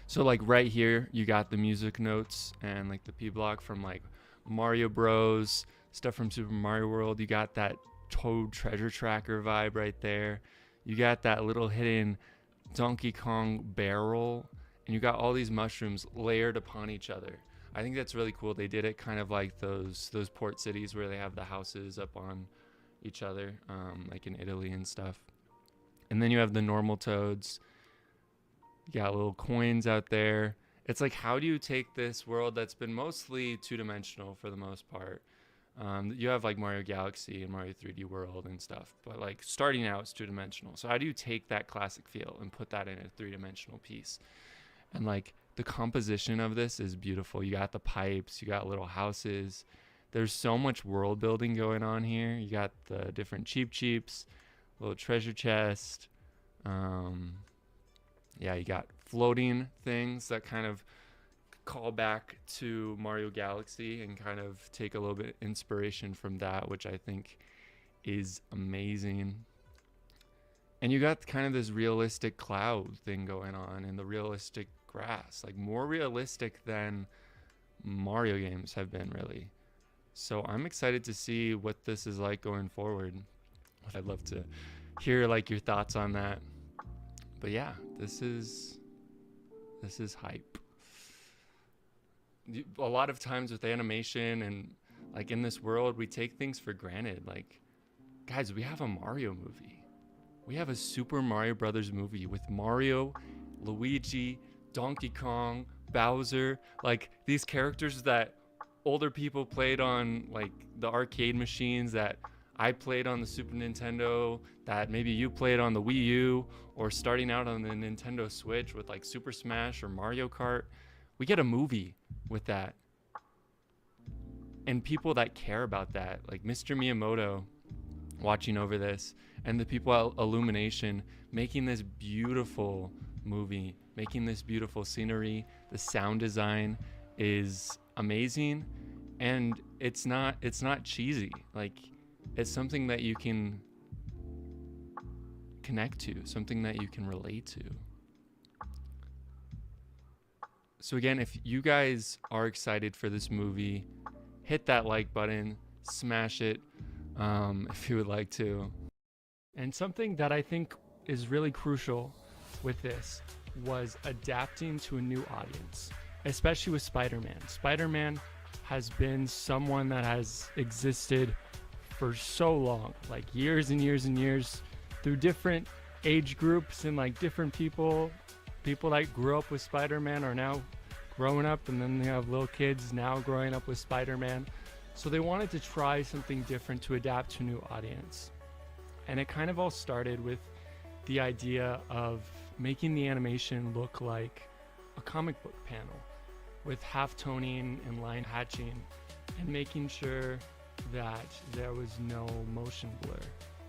So like right here, you got the music notes and like the P block from like Mario Bros, stuff from Super Mario World. You got that Toad Treasure Tracker vibe right there. You got that little hidden Donkey Kong barrel, and you got all these mushrooms layered upon each other. I think that's really cool. They did it kind of like those port cities where they have the houses up on each other, like in Italy and stuff. And then you have the normal toads. You got little coins out there. It's like, how do you take this world that's been mostly two-dimensional for the most part? You have like Mario Galaxy and Mario 3D World and stuff, but like starting out it's two-dimensional. So how do you take that classic feel and put that in a three-dimensional piece? And like the composition of this is beautiful. You got the pipes, you got little houses. There's so much world building going on here. You got the different Cheeps, little treasure chest. Yeah, you got floating things that kind of call back to Mario Galaxy and kind of take a little bit inspiration from that, which I think is amazing. And you got kind of this realistic cloud thing going on and the realistic grass, like more realistic than Mario games have been, really. So I'm excited to see what this is like going forward. I'd love to hear like your thoughts on that. But yeah, this is hype. A lot of times with animation and like in this world, we take things for granted. Like, guys, we have a Mario movie. We have a Super Mario Brothers movie with Mario, Luigi, Donkey Kong, Bowser, like these characters that older people played on like the arcade machines, that I played on the Super Nintendo, that maybe you played on the Wii U, or starting out on the Nintendo Switch with like Super Smash or Mario Kart. We get a movie with that. And people that care about that, like Mr. Miyamoto watching over this, and the people at Illumination making this beautiful movie, making this beautiful scenery. The sound design is amazing, and it's not cheesy. Like, it's something that you can connect to, something that you can relate to. So again, if you guys are excited for this movie, hit that like button, smash it if you would like to. And something that I think is really crucial with this was adapting to a new audience, especially with Spider-Man. Spider-Man has been someone that has existed for so long, like years and years and years, through different age groups and like different people that grew up with Spider-Man are now growing up, and then they have little kids now growing up with Spider-Man. So they wanted to try something different to adapt to a new audience. And it kind of all started with the idea of making the animation look like a comic book panel, with half-toning and line hatching, and making sure that there was no motion blur.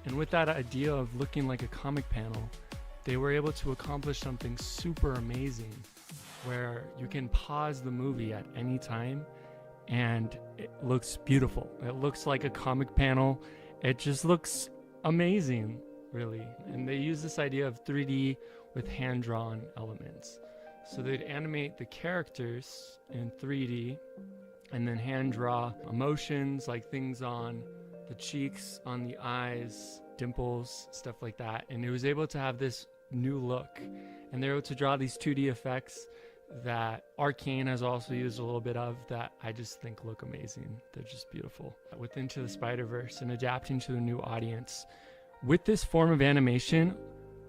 And with that idea of looking like a comic panel, they were able to accomplish something super amazing, where you can pause the movie at any time and it looks beautiful. It looks like a comic panel. It just looks amazing. really. And they use this idea of 3D with hand-drawn elements. So they'd animate the characters in 3D and then hand draw emotions, like things on the cheeks, on the eyes, dimples, stuff like that. And it was able to have this new look. And they're able to draw these 2D effects that Arcane has also used a little bit of, that I just think look amazing. They're just beautiful. With Into the Spider-Verse and adapting to a new audience, with this form of animation,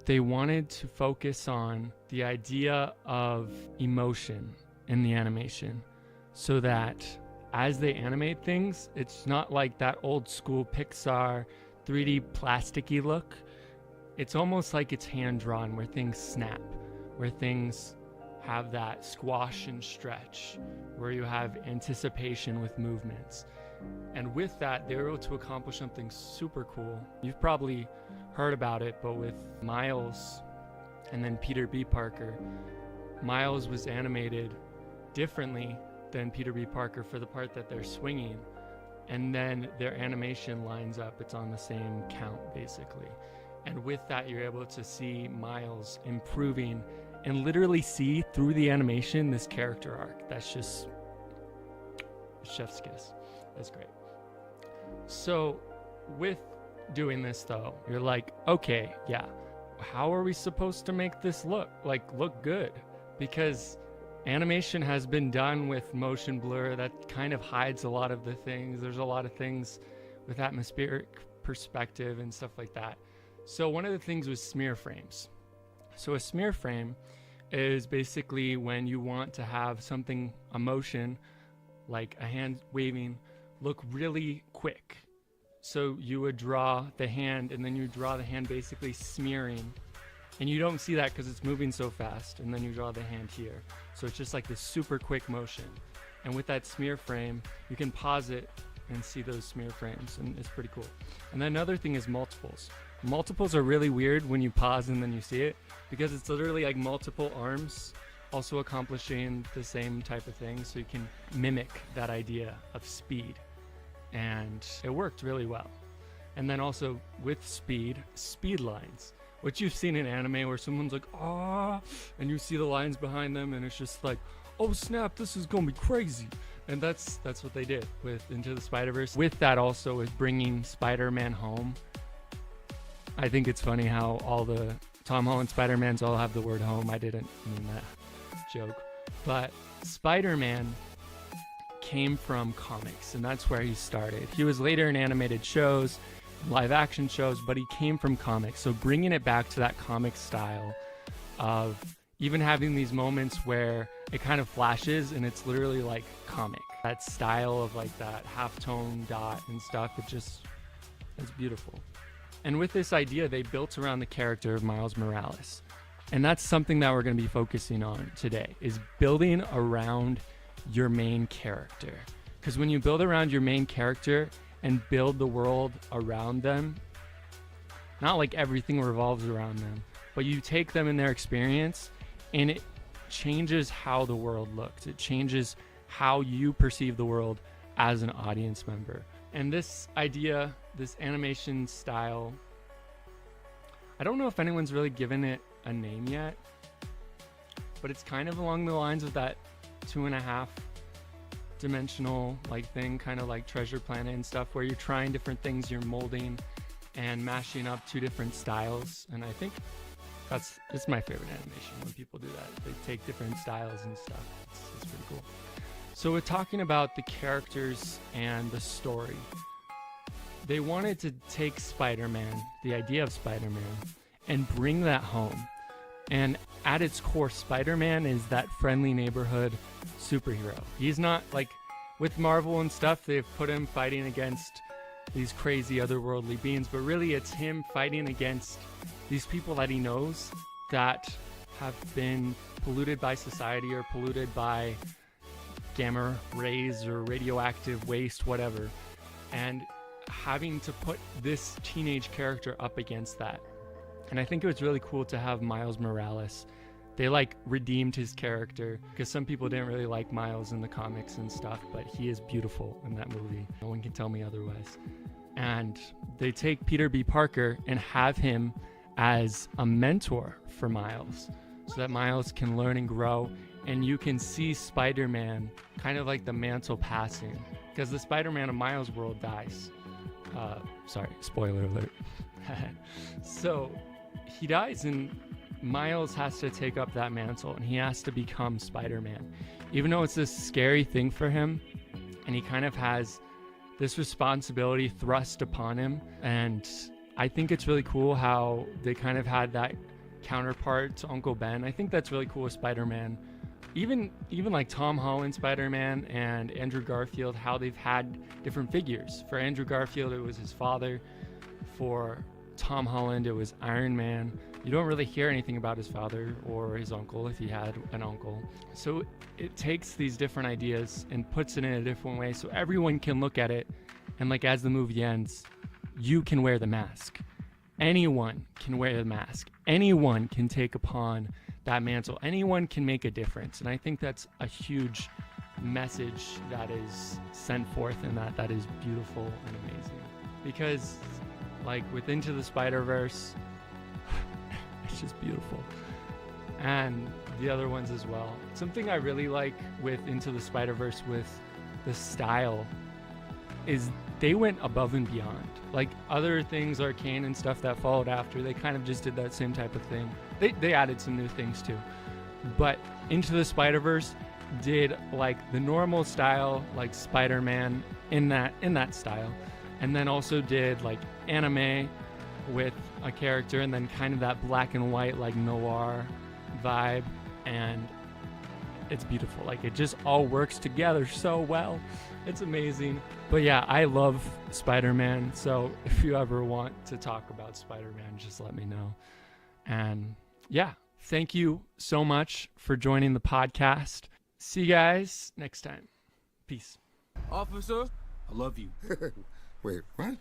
they wanted to focus on the idea of emotion in the animation, so that as they animate things, it's not like that old school Pixar 3D plasticky look. It's almost like it's hand-drawn, where things snap, where things have that squash and stretch, where you have anticipation with movements. And with that, they were able to accomplish something super cool. You've probably heard about it, but with Miles and then Peter B. Parker, Miles was animated differently than Peter B. Parker for the part that they're swinging, and then their animation lines up. It's on the same count, basically. And with that, you're able to see Miles improving and literally see through the animation this character arc. That's just chef's kiss. That's great. So with doing this though, you're like, okay, yeah, how are we supposed to make this look good? Because animation has been done with motion blur that kind of hides a lot of the things. There's a lot of things with atmospheric perspective and stuff like that. So one of the things was smear frames. So a smear frame is basically when you want to have something, a motion, like a hand waving, look really quick. So you would draw the hand, and then you draw the hand basically smearing, and you don't see that because it's moving so fast, and then you draw the hand here. So it's just like this super quick motion. And with that smear frame, you can pause it and see those smear frames, and it's pretty cool. And then another thing is multiples. Multiples are really weird when you pause and then you see it, because it's literally like multiple arms also accomplishing the same type of thing, so you can mimic that idea of speed. And it worked really well. And then also with speed lines, which you've seen in anime where someone's like, ah, and you see the lines behind them, and it's just like, oh snap, this is gonna be crazy. And that's what they did with Into the Spider-Verse. With that also, with bringing Spider-Man home, I think it's funny how all the Tom Holland Spider-Mans all have the word home. I didn't mean that joke. But Spider-Man came from comics, and that's where he started. He was later in animated shows, live action shows, but he came from comics. So bringing it back to that comic style of even having these moments where it kind of flashes and it's literally like comic. That style of like that halftone dot and stuff, it's beautiful. And with this idea, they built around the character of Miles Morales. And that's something that we're going to be focusing on today, is building around your main character. Because when you build around your main character and build the world around them, not like everything revolves around them, but you take them in their experience, and it changes how the world looks. It changes how you perceive the world as an audience member. And this idea, this animation style, I don't know if anyone's really given it a name yet, but it's kind of along the lines of that 2.5 dimensional like thing, kind of like Treasure Planet and stuff, where you're trying different things, you're molding and mashing up two different styles. And I think it's my favorite animation when people do that. They take different styles and stuff. It's pretty cool. So we're talking about the characters and the story. They wanted to take Spider-Man, the idea of Spider-Man, and bring that home. And at its core, Spider-Man is that friendly neighborhood superhero. He's not like, with Marvel and stuff, they've put him fighting against these crazy otherworldly beings, but really it's him fighting against these people that he knows that have been polluted by society or polluted by gamma rays or radioactive waste, whatever, and having to put this teenage character up against that. And I think it was really cool to have Miles Morales. They like redeemed his character, because some people didn't really like Miles in the comics and stuff, but he is beautiful in that movie. No one can tell me otherwise. and they take Peter B. Parker and have him as a mentor for Miles so that Miles can learn and grow. And you can see Spider-Man kind of like the mantle passing, because the Spider-Man of Miles' world dies. Sorry, spoiler alert. So he dies, and Miles has to take up that mantle, and he has to become Spider-Man. Even though it's this scary thing for him, and he kind of has this responsibility thrust upon him. And I think it's really cool how they kind of had that counterpart to Uncle Ben. I think that's really cool with Spider-Man. Even like Tom Holland Spider-Man and Andrew Garfield, how they've had different figures. For Andrew Garfield, it was his father. For Tom Holland, it was Iron Man. You don't really hear anything about his father or his uncle, if he had an uncle. So it takes these different ideas and puts it in a different way so everyone can look at it. And like as the movie ends, you can wear the mask. Anyone can wear the mask. Anyone can take upon that mantle. Anyone can make a difference. And I think that's a huge message that is sent forth, and that is beautiful and amazing. Because like with Into the Spider-Verse, it's just beautiful. And the other ones as well. Something I really like with Into the Spider-Verse with the style is they went above and beyond. Like other things, Arcane and stuff that followed after, they kind of just did that same type of thing. They added some new things too. But Into the Spider-Verse did like the normal style, like Spider-Man in that style. And then also did like anime with a character, and then kind of that black and white, like noir vibe. And it's beautiful. Like it just all works together so well. It's amazing. But yeah, I love Spider-Man. So if you ever want to talk about Spider-Man, just let me know. And yeah, thank you so much for joining the podcast. See you guys next time. Peace. Officer, I love you. Wait, what?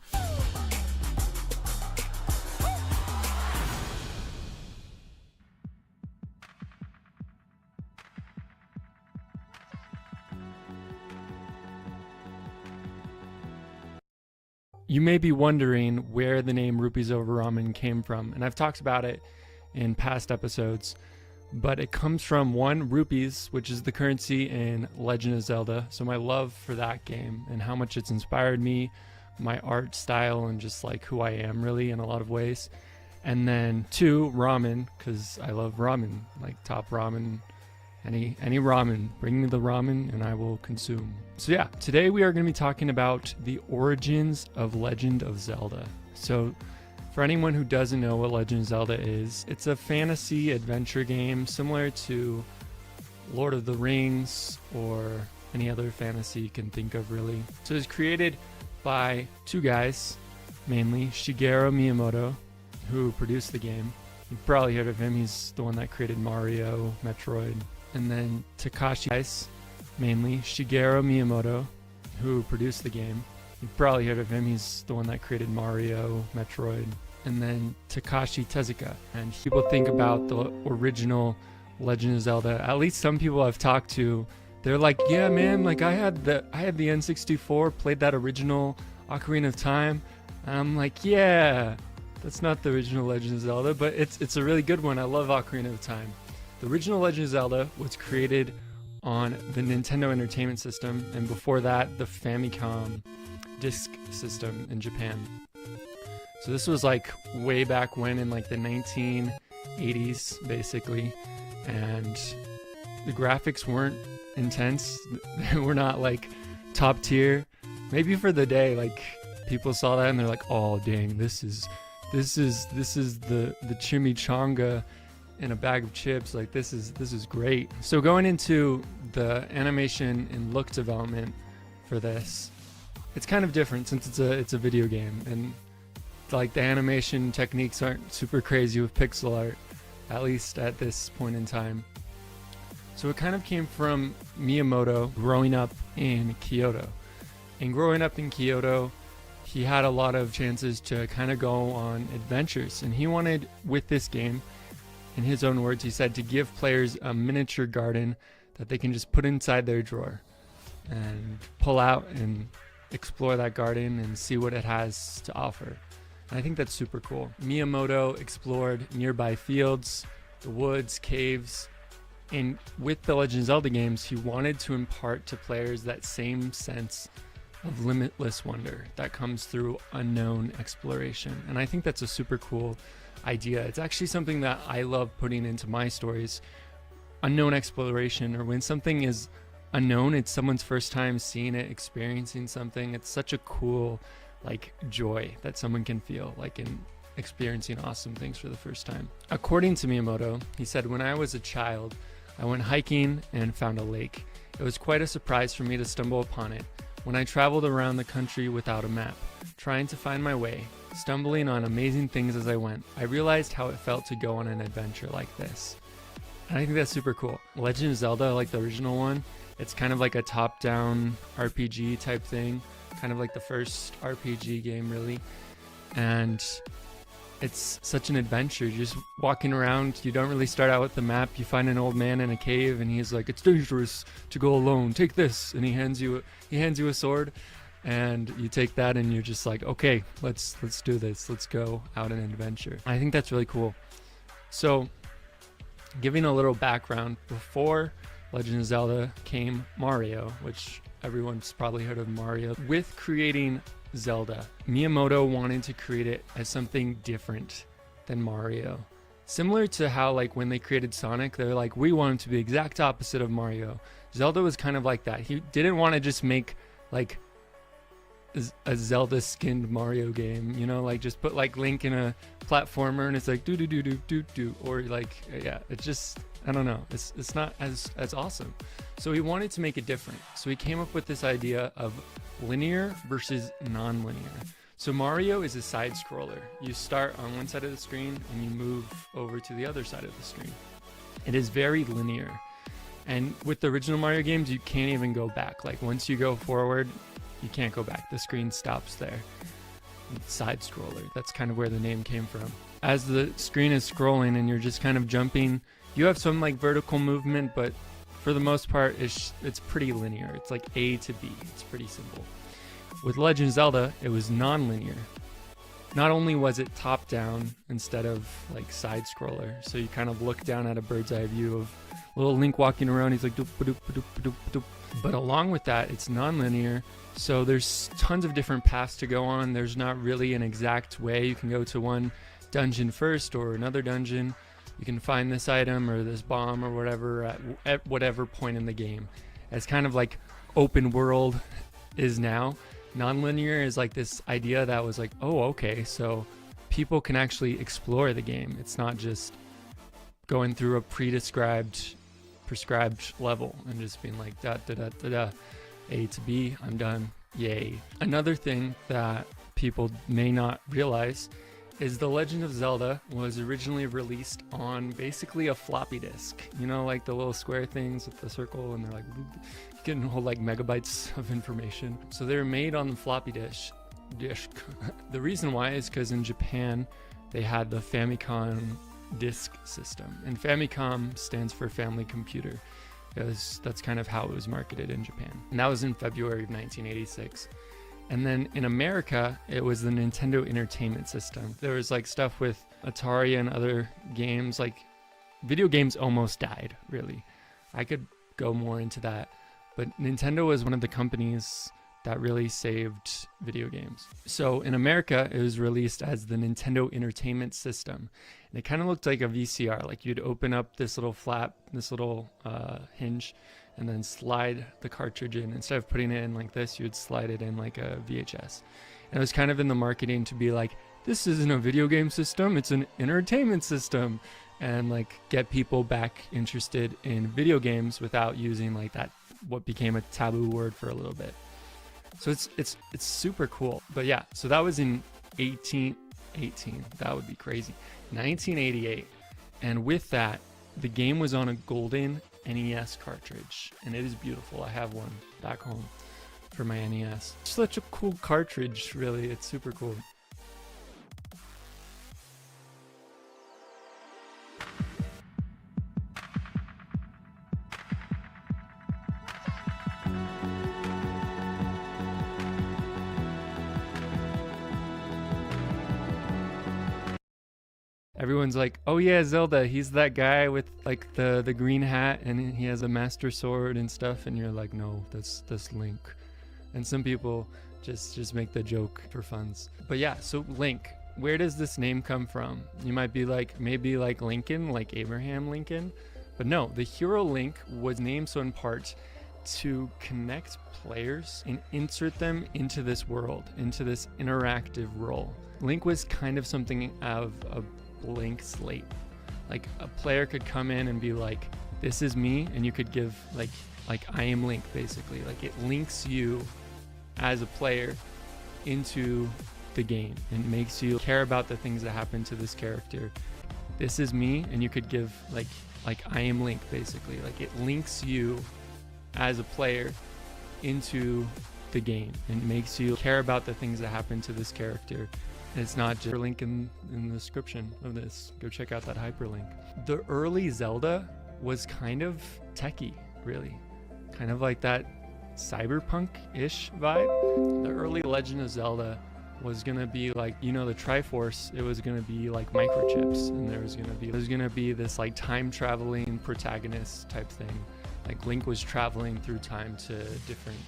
You may be wondering where the name Rupees Over Ramen came from, and I've talked about it in past episodes, but it comes from one, rupees, which is the currency in Legend of Zelda. So my love for that game and how much it's inspired me, my art style, and just like who I am really in a lot of ways. And then two, ramen, because I love ramen, like top ramen. Any ramen, bring me the ramen and I will consume. So yeah, today we are going to be talking about the origins of Legend of Zelda. So for anyone who doesn't know what Legend of Zelda is, it's a fantasy adventure game similar to Lord of the Rings or any other fantasy you can think of really. So it's created by two guys, mainly Shigeru Miyamoto, who produced the game. You've probably heard of him. He's the one that created Mario, Metroid. And then Takashi, mainly Shigeru Miyamoto, who produced the game. You've probably heard of him. He's the one that created Mario, Metroid. And then Takashi Tezuka. And people think about the original Legend of Zelda. At least some people I've talked to, they're like, yeah, man, like I had the N64, played that original Ocarina of Time. And I'm like, yeah, that's not the original Legend of Zelda, but it's a really good one. I love Ocarina of Time. The original Legend of Zelda was created on the Nintendo Entertainment System, and before that, the Famicom disk system in Japan. So this was like way back when in like the 1980s, basically, and the graphics weren't intense. They were not like top tier. Maybe for the day, like people saw that and they're like, oh dang, this is the chimichanga in a bag of chips. Like this is great. So going into the animation and look development for this, it's kind of different since it's a video game, and like the animation techniques aren't super crazy with pixel art, at least at this point in time. So it kind of came from Miyamoto growing up in Kyoto. And growing up in Kyoto, he had a lot of chances to kind of go on adventures, and he wanted, with this game, in his own words, he said, to give players a miniature garden that they can just put inside their drawer and pull out and explore that garden and see what it has to offer. And I think that's super cool. Miyamoto explored nearby fields, the woods, caves, and with the Legend of Zelda games, he wanted to impart to players that same sense of limitless wonder that comes through unknown exploration. And I think that's a super cool idea. It's actually something that I love putting into my stories. Unknown exploration, or when something is unknown, it's someone's first time seeing it, experiencing something. It's such a cool like joy that someone can feel like in experiencing awesome things for the first time. According to Miyamoto, he said, "When I was a child, I went hiking and found a lake. It was quite a surprise for me to stumble upon it. When I traveled around the country without a map, trying to find my way, stumbling on amazing things as I went, I realized how it felt to go on an adventure like this." And I think that's super cool. Legend of Zelda, like the original one, it's kind of like a top-down RPG type thing, kind of like the first RPG game, really. And it's such an adventure. You're just walking around. You don't really start out with the map. You find an old man in a cave, and he's like, "It's dangerous to go alone. Take this," and he hands you a sword, and you take that, and you're just like, "Okay, let's do this. Let's go out on an adventure." I think that's really cool. So, giving a little background, before Legend of Zelda came Mario, which everyone's probably heard of Mario. With creating Zelda, Miyamoto wanted to create it as something different than Mario. Similar to how like when they created Sonic, they're like, we want him to be the exact opposite of Mario. Zelda was kind of like that. He didn't want to just make like a Zelda skinned Mario game, you know, like just put like Link in a platformer and it's like do do do do do do, or like yeah, it's just, I don't know, it's not as awesome. So he wanted to make it different. So he came up with this idea of linear versus non-linear. So Mario is a side scroller. You start on one side of the screen and you move over to the other side of the screen. It is very linear. And with the original Mario games, you can't even go back. Like once you go forward, you can't go back. The screen stops there. Side scroller. That's kind of where the name came from. As the screen is scrolling and you're just kind of jumping, you have some like vertical movement, but for the most part, it's pretty linear. It's like A to B. It's pretty simple. With Legend of Zelda, it was non-linear. Not only was it top-down instead of like side scroller, so you kind of look down at a bird's eye view of little Link walking around. He's like doop doop doop doop doop. But along with that, it's non-linear. So there's tons of different paths to go on. There's not really an exact way. You can go to one dungeon first or another dungeon. You can find this item or this bomb or whatever at whatever point in the game. It's kind of like open world is now. Non-linear is like this idea that was like, oh, okay, so people can actually explore the game. It's not just going through a prescribed level and just being like da da da da da, A to B, I'm done, yay. Another thing that people may not realize is The Legend of Zelda was originally released on basically a floppy disk. You know, like the little square things with the circle, and they're like, you can hold like megabytes of information. So they were made on the floppy disk. The reason why is because in Japan, they had the Famicom disk system. And Famicom stands for Family Computer, because that's kind of how it was marketed in Japan. And that was in February of 1986. And then in America, it was the Nintendo Entertainment System. There was like stuff with Atari and other games, like video games almost died, really. I could go more into that. But Nintendo was one of the companies that really saved video games. So in America, it was released as the Nintendo Entertainment System. And it kind of looked like a VCR. Like you'd open up this little flap, this little hinge, and then slide the cartridge in. Instead of putting it in like this, you would slide it in like a VHS. And it was kind of in the marketing to be like, this isn't a video game system, it's an entertainment system. And like get people back interested in video games without using like that, what became a taboo word for a little bit. So it's super cool. But yeah, so that was in 1818. That would be crazy. 1988. And with that, the game was on a golden NES cartridge, and it is beautiful. I have one back home for my NES. Such a cool cartridge, really. It's super cool. everyone's like, oh yeah, Zelda, he's that guy with like the green hat and he has a master sword and stuff, and you're like, no, that's Link. And some people just make the joke for funs. But yeah, so Link, where does this name come from? You might be like, maybe like Lincoln, like Abraham Lincoln. But no, the hero Link was named so in part to connect players and insert them into this world, into this interactive role. Link was kind of something of a blank slate. Like a player could come in and be like, this is me, and you could give like I am Link, basically. Like it links you as a player into the game and makes you care about the things that happen to this character. This is me, and you could give like I am Link, basically. Like it links you as a player into the game and makes you care about the things that happen to this character. And it's not just link in the description of this. Go check out that hyperlink. The early Zelda was kind of techie, really. Kind of like that cyberpunk-ish vibe. The early Legend of Zelda was gonna be like, you know, the Triforce. It was gonna be like microchips, and there's gonna be this like time traveling protagonist type thing. Like Link was traveling through time to different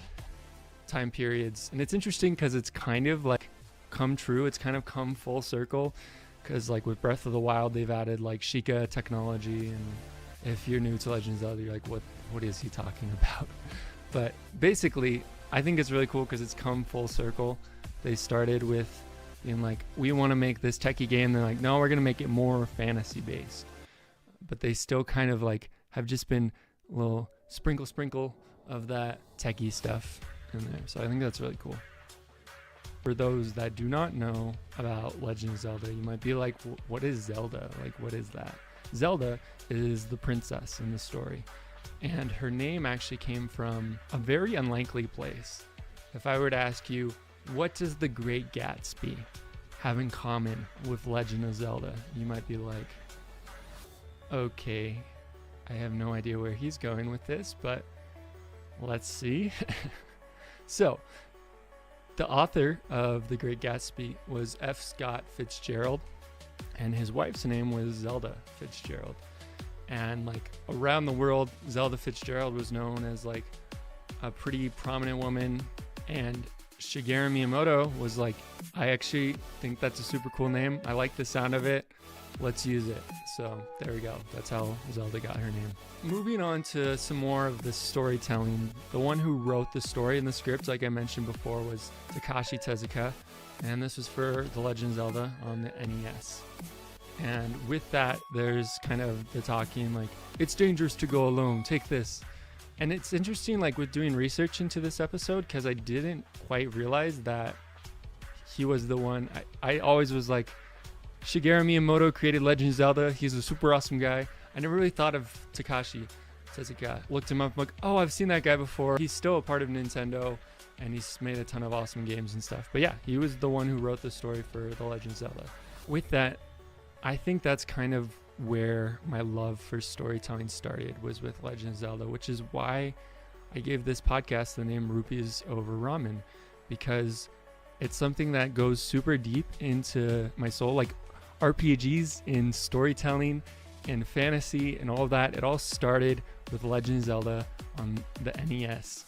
time periods, and it's interesting because it's kind of like come true. It's kind of come full circle, because like with Breath of the Wild, they've added like Sheikah technology, and if you're new to Legend of Zelda, you're like, what is he talking about? But basically, I think it's really cool because it's come full circle. They started with being like, we want to make this techie game. They're like, no, we're going to make it more fantasy based. But they still kind of like have just been a little sprinkle of that techie stuff in there. So I think that's really cool. For those that do not know about Legend of Zelda, you might be like, what is Zelda? Like, what is that? Zelda is the princess in the story. And her name actually came from a very unlikely place. If I were to ask you, what does the Great Gatsby have in common with Legend of Zelda? You might be like, okay, I have no idea where he's going with this, but let's see. So, the author of The Great Gatsby was F. Scott Fitzgerald, and his wife's name was Zelda Fitzgerald. And like around the world, Zelda Fitzgerald was known as like a pretty prominent woman, and Shigeru Miyamoto was like, I actually think that's a super cool name. I like the sound of it. Let's use it. So there we go. That's how Zelda got her name. Moving on to some more of the storytelling. The one who wrote the story and the script, like I mentioned before, was Takashi Tezuka. And this was for The Legend of Zelda on the NES. And with that, there's kind of the talking like, it's dangerous to go alone, take this. And it's interesting, like with doing research into this episode, because I didn't quite realize that he was the one. I always was like, Shigeru Miyamoto created Legend of Zelda. He's a super awesome guy. I never really thought of Takashi Tezuka. Looked him up, I'm like, oh, I've seen that guy before. He's still a part of Nintendo, and he's made a ton of awesome games and stuff. But yeah, he was the one who wrote the story for The Legend of Zelda. With that, I think that's kind of where my love for storytelling started, was with Legend of Zelda, which is why I gave this podcast the name Rupees Over Ramen, because it's something that goes super deep into my soul. Like RPGs in storytelling and fantasy and all of that, it all started with Legend of Zelda on the NES,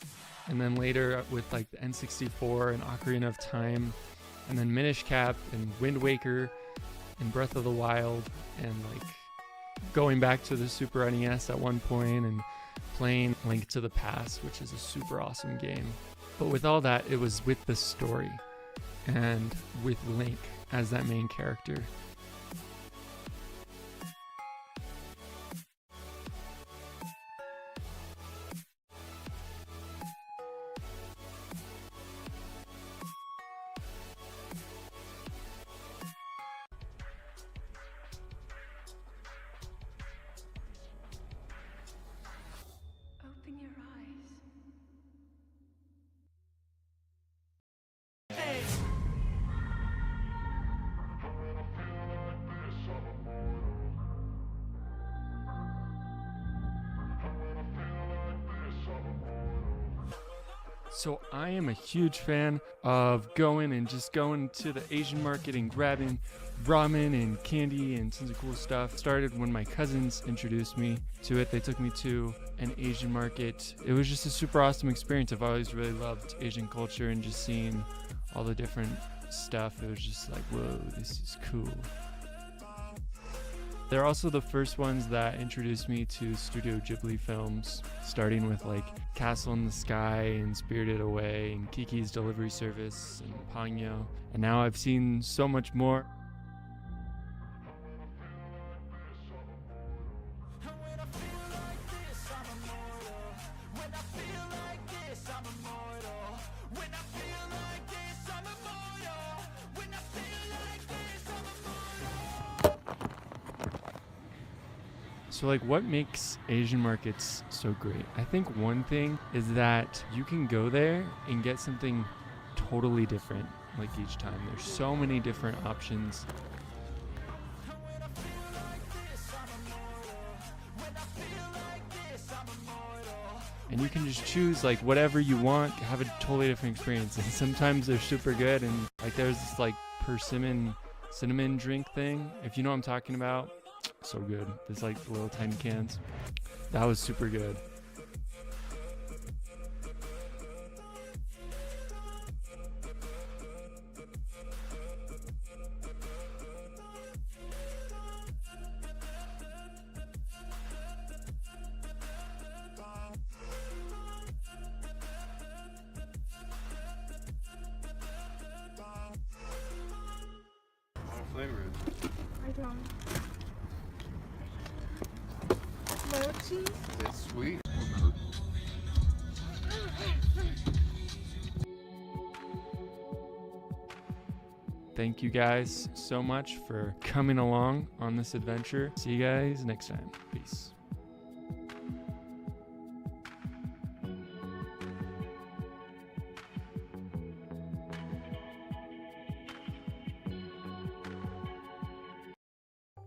and then later with like the N64 and Ocarina of Time, and then Minish Cap and Wind Waker and Breath of the Wild, and like going back to the Super NES at one point and playing Link to the Past, which is a super awesome game. But with all that, it was with the story and with Link as that main character. Open your eyes. So I am a huge fan of going to the Asian market and grabbing ramen and candy and tons of cool stuff. Started when my cousins introduced me to it. They took me to an Asian market. It was just a super awesome experience. I've always really loved Asian culture and just seeing all the different stuff. It was just like, whoa, this is cool. They're also the first ones that introduced me to Studio Ghibli films, starting with like Castle in the Sky and Spirited Away and Kiki's Delivery Service and Ponyo. And now I've seen so much more. So like what makes Asian markets so great? I think one thing is that you can go there and get something totally different like each time. There's so many different options. And you can just choose like whatever you want, have a totally different experience. And sometimes they're super good, and like there's this like persimmon cinnamon drink thing, if you know what I'm talking about. So good. There's like little tiny cans. That was super good. What flavor is it? I don't. Mochi? Is it sweet? Thank you guys so much for coming along on this adventure. See you guys next time. Peace.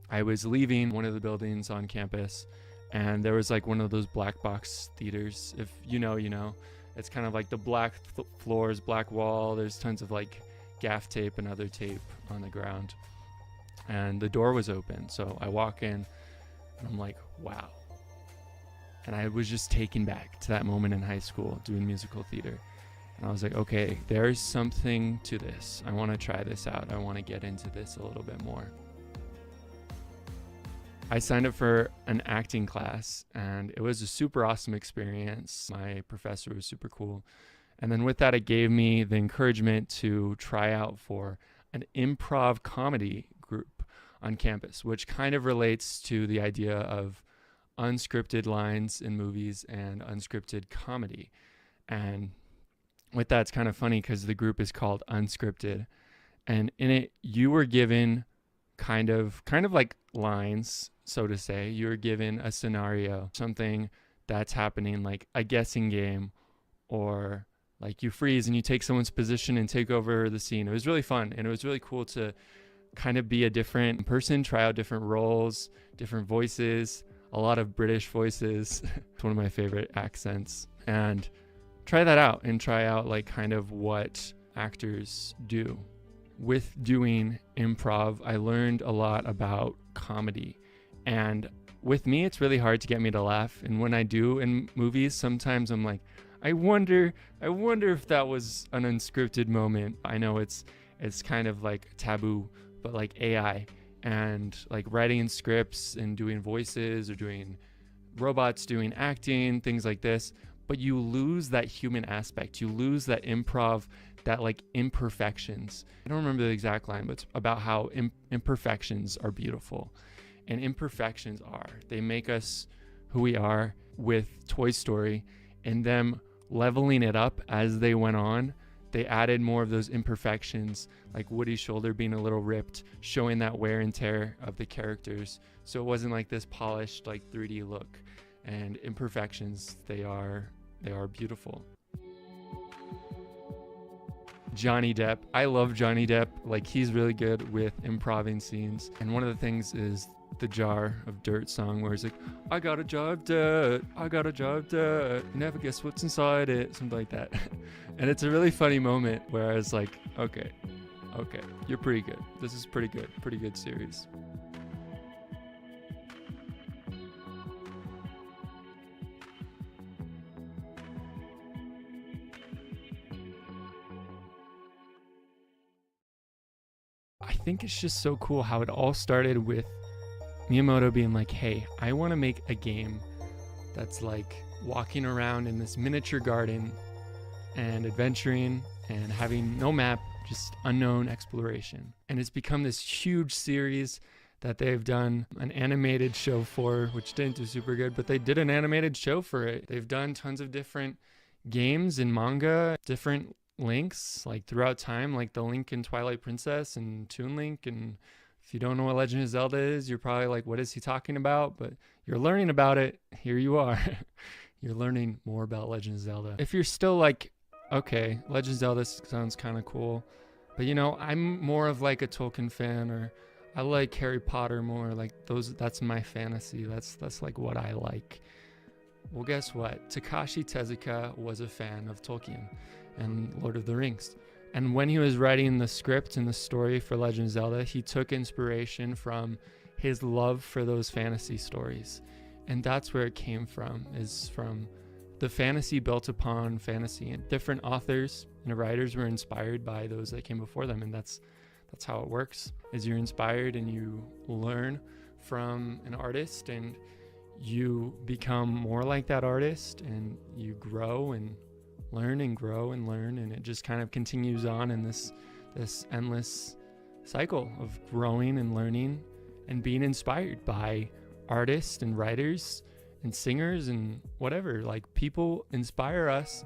I was leaving one of the buildings on campus, and there was like one of those black box theaters. If you know, you know. It's kind of like the black floors, black wall. There's tons of like gaff tape and other tape on the ground. And the door was open. So I walk in and I'm like, wow. And I was just taken back to that moment in high school doing musical theater. And I was like, okay, there's something to this. I want to try this out. I want to get into this a little bit more. I signed up for an acting class, and it was a super awesome experience. My professor was super cool. And then with that, it gave me the encouragement to try out for an improv comedy group on campus, which kind of relates to the idea of unscripted lines in movies and unscripted comedy. And with that, it's kind of funny because the group is called Unscripted. And in it, you were given kind of like lines, so to say. You were given a scenario, something that's happening, like a guessing game, or like you freeze and you take someone's position and take over the scene. It was really fun, and it was really cool to kind of be a different person, try out different roles, different voices, a lot of British voices. It's one of my favorite accents. And try that out and try out like kind of what actors do. With doing improv, I learned a lot about comedy. And with me, it's really hard to get me to laugh. And when I do in movies, sometimes I'm like, I wonder if that was an unscripted moment. I know it's kind of like taboo, but like AI and like writing in scripts and doing voices or doing robots doing acting, things like this. But you lose that human aspect. You lose that improv, that like imperfections. I don't remember the exact line, but it's about how imperfections are beautiful. And imperfections they make us who we are. With Toy Story and them leveling it up as they went on, they added more of those imperfections, like Woody's shoulder being a little ripped, showing that wear and tear of the characters. So it wasn't like this polished like 3D look. And imperfections, they are beautiful. Johnny Depp. I love Johnny Depp. Like, he's really good with improvising scenes. And one of the things is the Jar of Dirt song where he's like, I got a jar of dirt, I got a jar of dirt, never guess what's inside it, something like that. And it's a really funny moment where I was like, okay, you're pretty good. This is pretty good series. I think it's just so cool how it all started with Miyamoto being like, hey, I want to make a game that's like walking around in this miniature garden and adventuring and having no map, just unknown exploration. And it's become this huge series that they've done an animated show for, which didn't do super good, but they did an animated show for it. They've done tons of different games and manga, different links like throughout time, like the Link in Twilight Princess and Toon Link. And if you don't know what Legend of Zelda is, you're probably like, what is he talking about? But you're learning about it. Here you are. You're learning more about Legend of Zelda. If you're still like, okay, Legend of Zelda sounds kind of cool, but you know, I'm more of like a Tolkien fan, or I like Harry Potter more, like that's my fantasy. That's like what I like. Well, guess what? Takashi Tezuka was a fan of Tolkien and Lord of the Rings. And when he was writing the script and the story for Legend of Zelda, he took inspiration from his love for those fantasy stories. And that's where it came from, is from the fantasy built upon fantasy. And different authors and writers were inspired by those that came before them. And that's how it works, is you're inspired and you learn from an artist and you become more like that artist, and you grow and learn and grow and learn, and it just kind of continues on in this endless cycle of growing and learning and being inspired by artists and writers and singers and whatever. Like, people inspire us,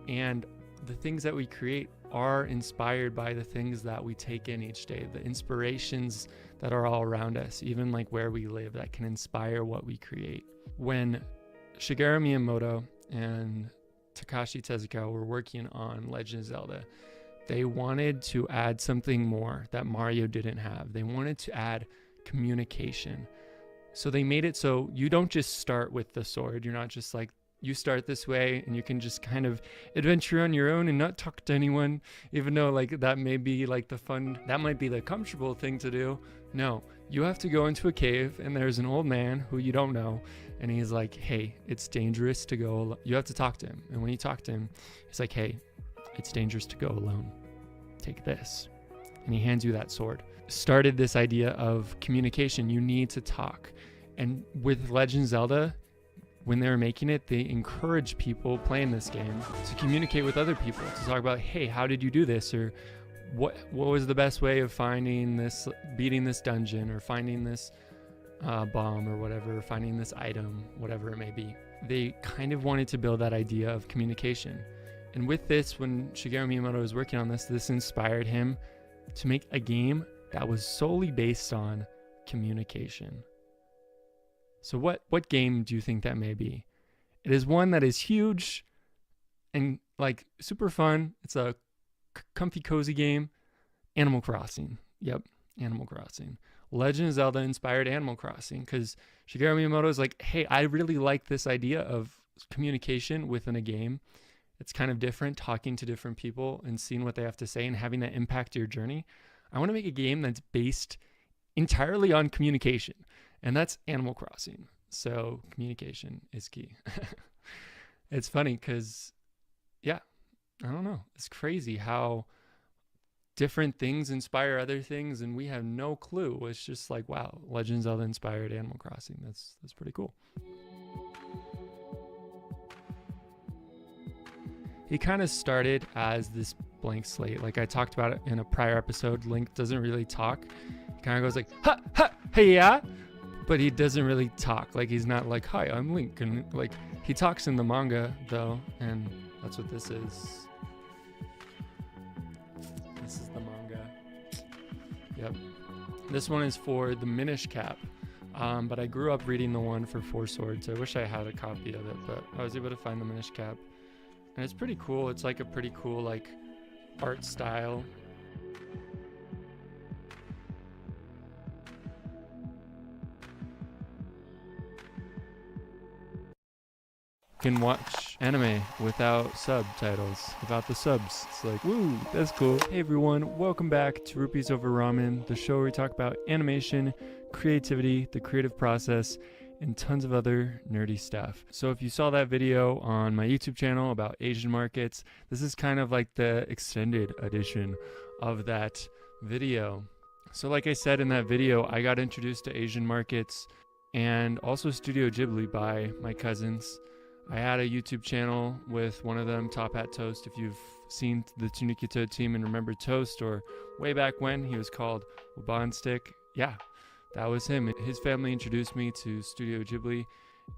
and the things that we create are inspired by the things that we take in each day, the inspirations that are all around us, even like where we live, that can inspire what we create. When Shigeru Miyamoto and Takashi Tezuka were working on Legend of Zelda, they wanted to add something more that Mario didn't have. They wanted to add communication. So they made it so you don't just start with the sword. You're not just like, you start this way and you can just kind of adventure on your own and not talk to anyone, even though like that may be like that might be the comfortable thing to do. No, you have to go into a cave and there's an old man who you don't know, and he's like, hey, it's dangerous to go alone. You have to talk to him. And when you talk to him, he's like, hey, it's dangerous to go alone. Take this. And he hands you that sword. Started this idea of communication. You need to talk. And with Legend of Zelda, when they were making it, they encouraged people playing this game to communicate with other people, to talk about, hey, how did you do this? Or what was the best way of finding this, beating this dungeon, or finding this bomb, or whatever, or finding this item, whatever it may be. They kind of wanted to build that idea of communication. And with this, when Shigeru Miyamoto was working on this inspired him to make a game that was solely based on communication. So what game do you think that may be? It is one that is huge and like super fun. It's a comfy, cozy game. Animal Crossing. Yep, Animal Crossing. Legend of Zelda inspired Animal Crossing because Shigeru Miyamoto is like, hey, I really like this idea of communication within a game. It's kind of different, talking to different people and seeing what they have to say and having that impact your journey. I want to make a game that's based entirely on communication, and that's Animal Crossing. So communication is key. It's funny because, yeah, I don't know. It's crazy how different things inspire other things, and we have no clue. It's just like, wow, Legend of Zelda inspired Animal Crossing. That's pretty cool. He kind of started as this blank slate. Like I talked about it in a prior episode, Link doesn't really talk. He kind of goes like, ha, ha, hey, yeah. But he doesn't really talk. Like he's not like, hi, I'm Link. And like he talks in the manga though. And that's what this is. This is the manga. Yep. This one is for the Minish Cap. But I grew up reading the one for Four Swords. I wish I had a copy of it, but I was able to find the Minish Cap. And it's pretty cool. It's like a pretty cool like art style. can watch anime without subtitles, without the subs. It's like, woo, that's cool. Hey everyone, welcome back to Rupees Over Ramen, the show where we talk about animation, creativity, the creative process, and tons of other nerdy stuff. So if you saw that video on my YouTube channel about Asian markets, this is kind of like the extended edition of that video. So like I said in that video, I got introduced to Asian markets and also Studio Ghibli by my cousins. I had a YouTube channel with one of them, Top Hat Toast. If you've seen the Tunikito team and remember Toast, or way back when he was called Waban Stick, yeah, that was him. His family introduced me to Studio Ghibli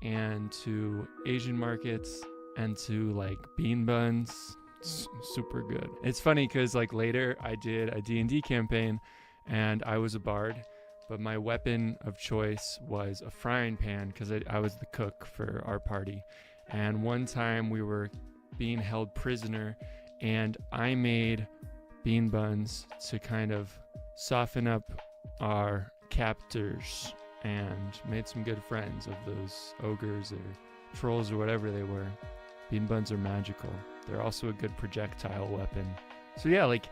and to Asian markets and to like bean buns. Super good. It's funny because like later I did a D&D campaign and I was a bard, but my weapon of choice was a frying pan because I was the cook for our party. And one time we were being held prisoner and I made bean buns to kind of soften up our captors and made some good friends of those ogres or trolls or whatever they were. Bean buns are magical. They're also a good projectile weapon. So yeah, like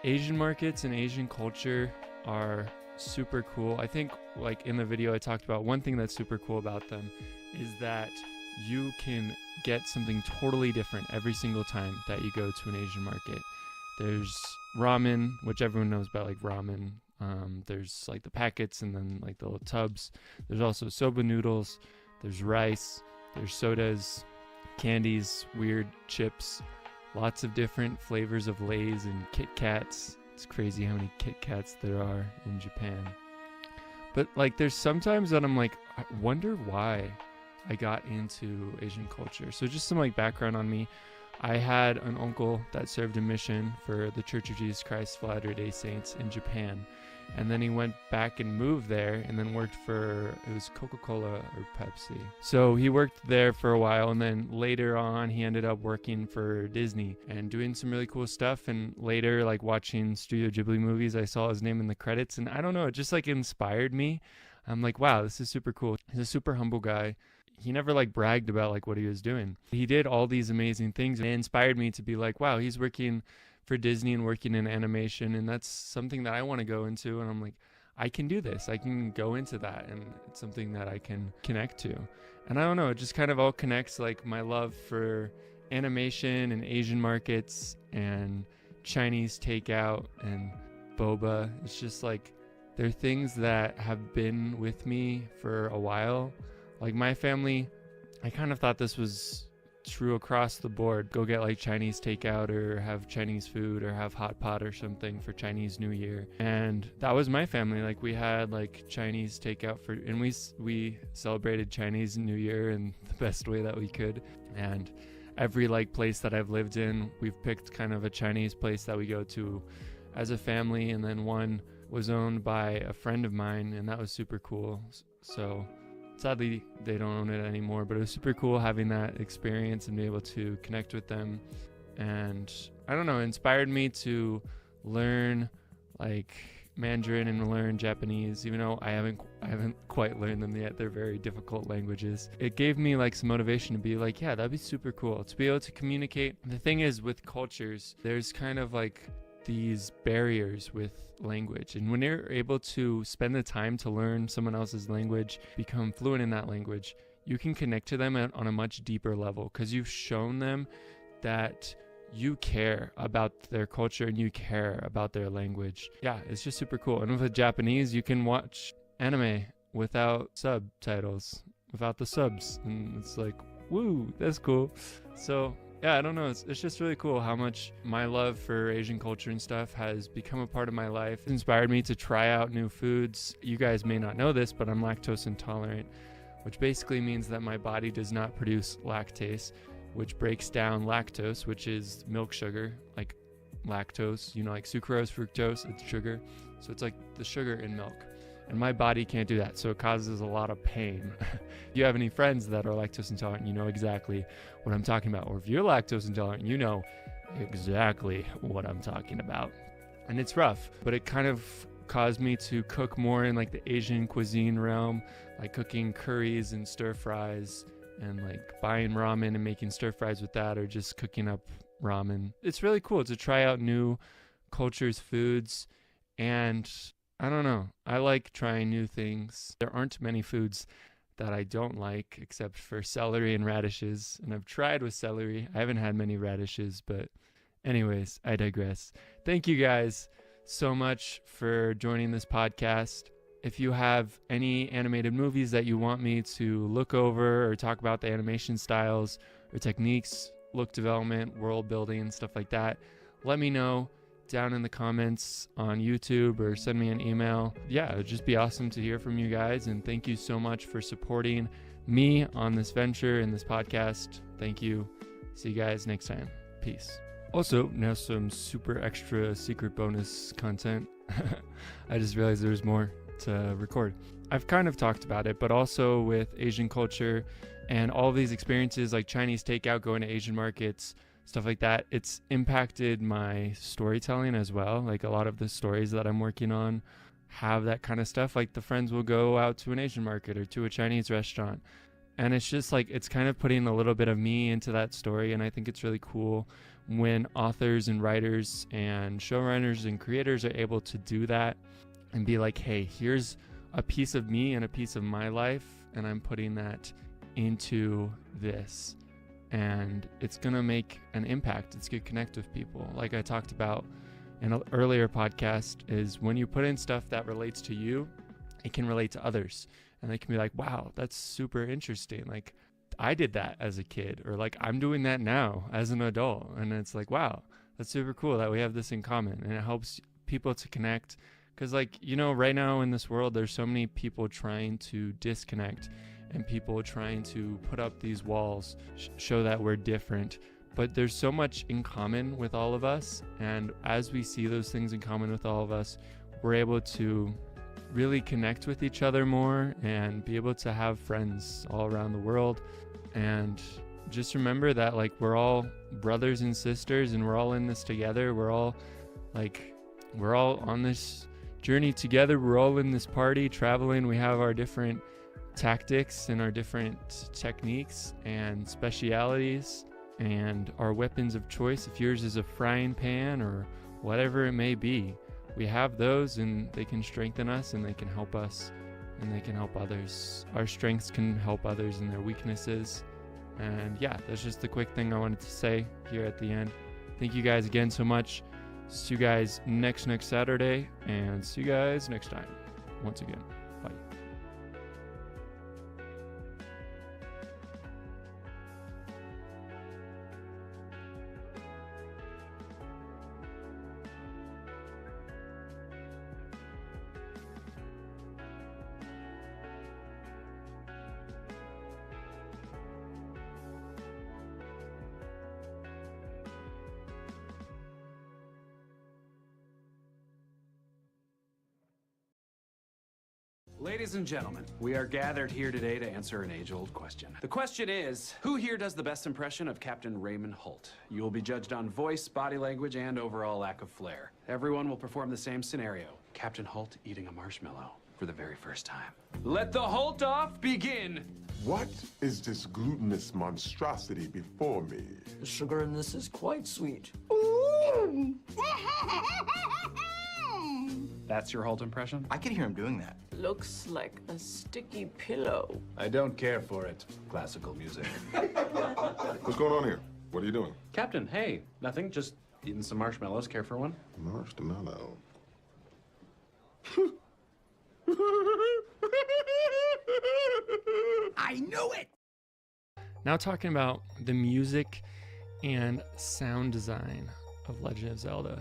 Asian markets and Asian culture are super cool. I think like in the video I talked about, one thing that's super cool about them is that you can get something totally different every single time that you go to an Asian market. There's ramen, which everyone knows about, like ramen. There's like the packets and then like the little tubs. There's also soba noodles. There's rice. There's sodas, candies, weird chips, lots of different flavors of Lay's and Kit Kats. It's crazy how many Kit Kats there are in Japan. But like there's sometimes that I'm like, I wonder why I got into Asian culture. So just some like background on me. I had an uncle that served a mission for the Church of Jesus Christ of Latter-day Saints in Japan. And then he went back and moved there and then worked for, it was Coca-Cola or Pepsi. So he worked there for a while and then later on he ended up working for Disney and doing some really cool stuff. And later, like watching Studio Ghibli movies, I saw his name in the credits and I don't know, it just like inspired me. I'm like, wow, this is super cool. He's a super humble guy. He never like bragged about like what he was doing. He did all these amazing things and it inspired me to be like, wow, he's working for Disney and working in animation, and that's something that I want to go into. And I'm like, I can do this. I can go into that, and it's something that I can connect to. And I don't know, it just kind of all connects, like my love for animation and Asian markets and Chinese takeout and boba. It's just like they're things that have been with me for a while. Like my family, I kind of thought this was true across the board. Go get like Chinese takeout or have Chinese food or have hot pot or something for Chinese New Year. And that was my family. Like we had like Chinese takeout for, and we celebrated Chinese New Year in the best way that we could. And every like place that I've lived in, we've picked kind of a Chinese place that we go to as a family. And then one was owned by a friend of mine and that was super cool. So sadly, they don't own it anymore, but it was super cool having that experience and be able to connect with them. And I don't know, it inspired me to learn like Mandarin and learn Japanese, even though I haven't quite learned them yet. They're very difficult languages. It gave me like some motivation to be like, yeah, that'd be super cool to be able to communicate. The thing is with cultures, there's kind of like these barriers with language, and when you're able to spend the time to learn someone else's language, become fluent in that language, you can connect to them on a much deeper level because you've shown them that you care about their culture and you care about their language. Yeah, it's just super cool. And with Japanese, you can watch anime without subtitles, without the subs, and it's like, woo, that's cool. So yeah, I don't know. It's just really cool how much my love for Asian culture and stuff has become a part of my life. It inspired me to try out new foods. You guys may not know this, but I'm lactose intolerant, which basically means that my body does not produce lactase, which breaks down lactose, which is milk sugar, like lactose, you know, like sucrose, fructose, it's sugar. So it's like the sugar in milk. And my body can't do that, so it causes a lot of pain. If you have any friends that are lactose intolerant, you know exactly what I'm talking about. Or if you're lactose intolerant, you know exactly what I'm talking about. And it's rough, but it kind of caused me to cook more in like the Asian cuisine realm, like cooking curries and stir fries and like buying ramen and making stir fries with that, or just cooking up ramen. It's really cool to try out new cultures, foods, and I don't know. I like trying new things. There aren't many foods that I don't like except for celery and radishes, and I've tried with celery. I haven't had many radishes, but anyways, I digress. Thank you guys so much for joining this podcast. If you have any animated movies that you want me to look over or talk about the animation styles or techniques, look development, world building, stuff like that, let me know down in the comments on YouTube or send me an email. Yeah, it'd just be awesome to hear from you guys, and thank you so much for supporting me on this venture and this podcast. Thank you. See you guys next time. Peace. Also, now some super extra secret bonus content. I just realized there's more to record. I've kind of talked about it, but also with Asian culture and all of these experiences like Chinese takeout, going to Asian markets, stuff like that, it's impacted my storytelling as well. Like a lot of the stories that I'm working on have that kind of stuff. Like the friends will go out to an Asian market or to a Chinese restaurant, and it's just like, it's kind of putting a little bit of me into that story. And I think it's really cool when authors and writers and showrunners and creators are able to do that and be like, hey, here's a piece of me and a piece of my life, and I'm putting that into this. And it's going to make an impact. It's going to connect with people. Like I talked about in an earlier podcast, is when you put in stuff that relates to you, it can relate to others. And they can be like, wow, that's super interesting. Like I did that as a kid, or like I'm doing that now as an adult. And it's like, wow, that's super cool that we have this in common. And it helps people to connect. Because like, you know, right now in this world, there's so many people trying to disconnect, and people trying to put up these walls, show that we're different. But there's so much in common with all of us. And as we see those things in common with all of us, we're able to really connect with each other more and be able to have friends all around the world. And just remember that like we're all brothers and sisters, and we're all in this together. We're all on this journey together. We're all in this party traveling. We have our different tactics and our different techniques and specialities and our weapons of choice. If yours is a frying pan or whatever it may be, we have those, and they can strengthen us, and they can help us, and they can help others. Our strengths can help others in their weaknesses. And yeah, that's just the quick thing I wanted to say here at the end. Thank you guys again so much. See you guys next Saturday, and see you guys next time. Once again, bye. Ladies and gentlemen, we are gathered here today to answer an age-old question. The question is, who here does the best impression of Captain Raymond Holt? You will be judged on voice, body language, and overall lack of flair. Everyone will perform the same scenario. Captain Holt eating a marshmallow for the very first time. Let the Holt-off begin! What is this glutinous monstrosity before me? The sugar in this is quite sweet. That's your Holt impression? I could hear him doing that. Looks like a sticky pillow. I don't care for it. Classical music. What's going on here? What are you doing? Captain, hey, nothing, just eating some marshmallows. Care for one? Marshmallow. I knew it! Now talking about the music and sound design of Legend of Zelda.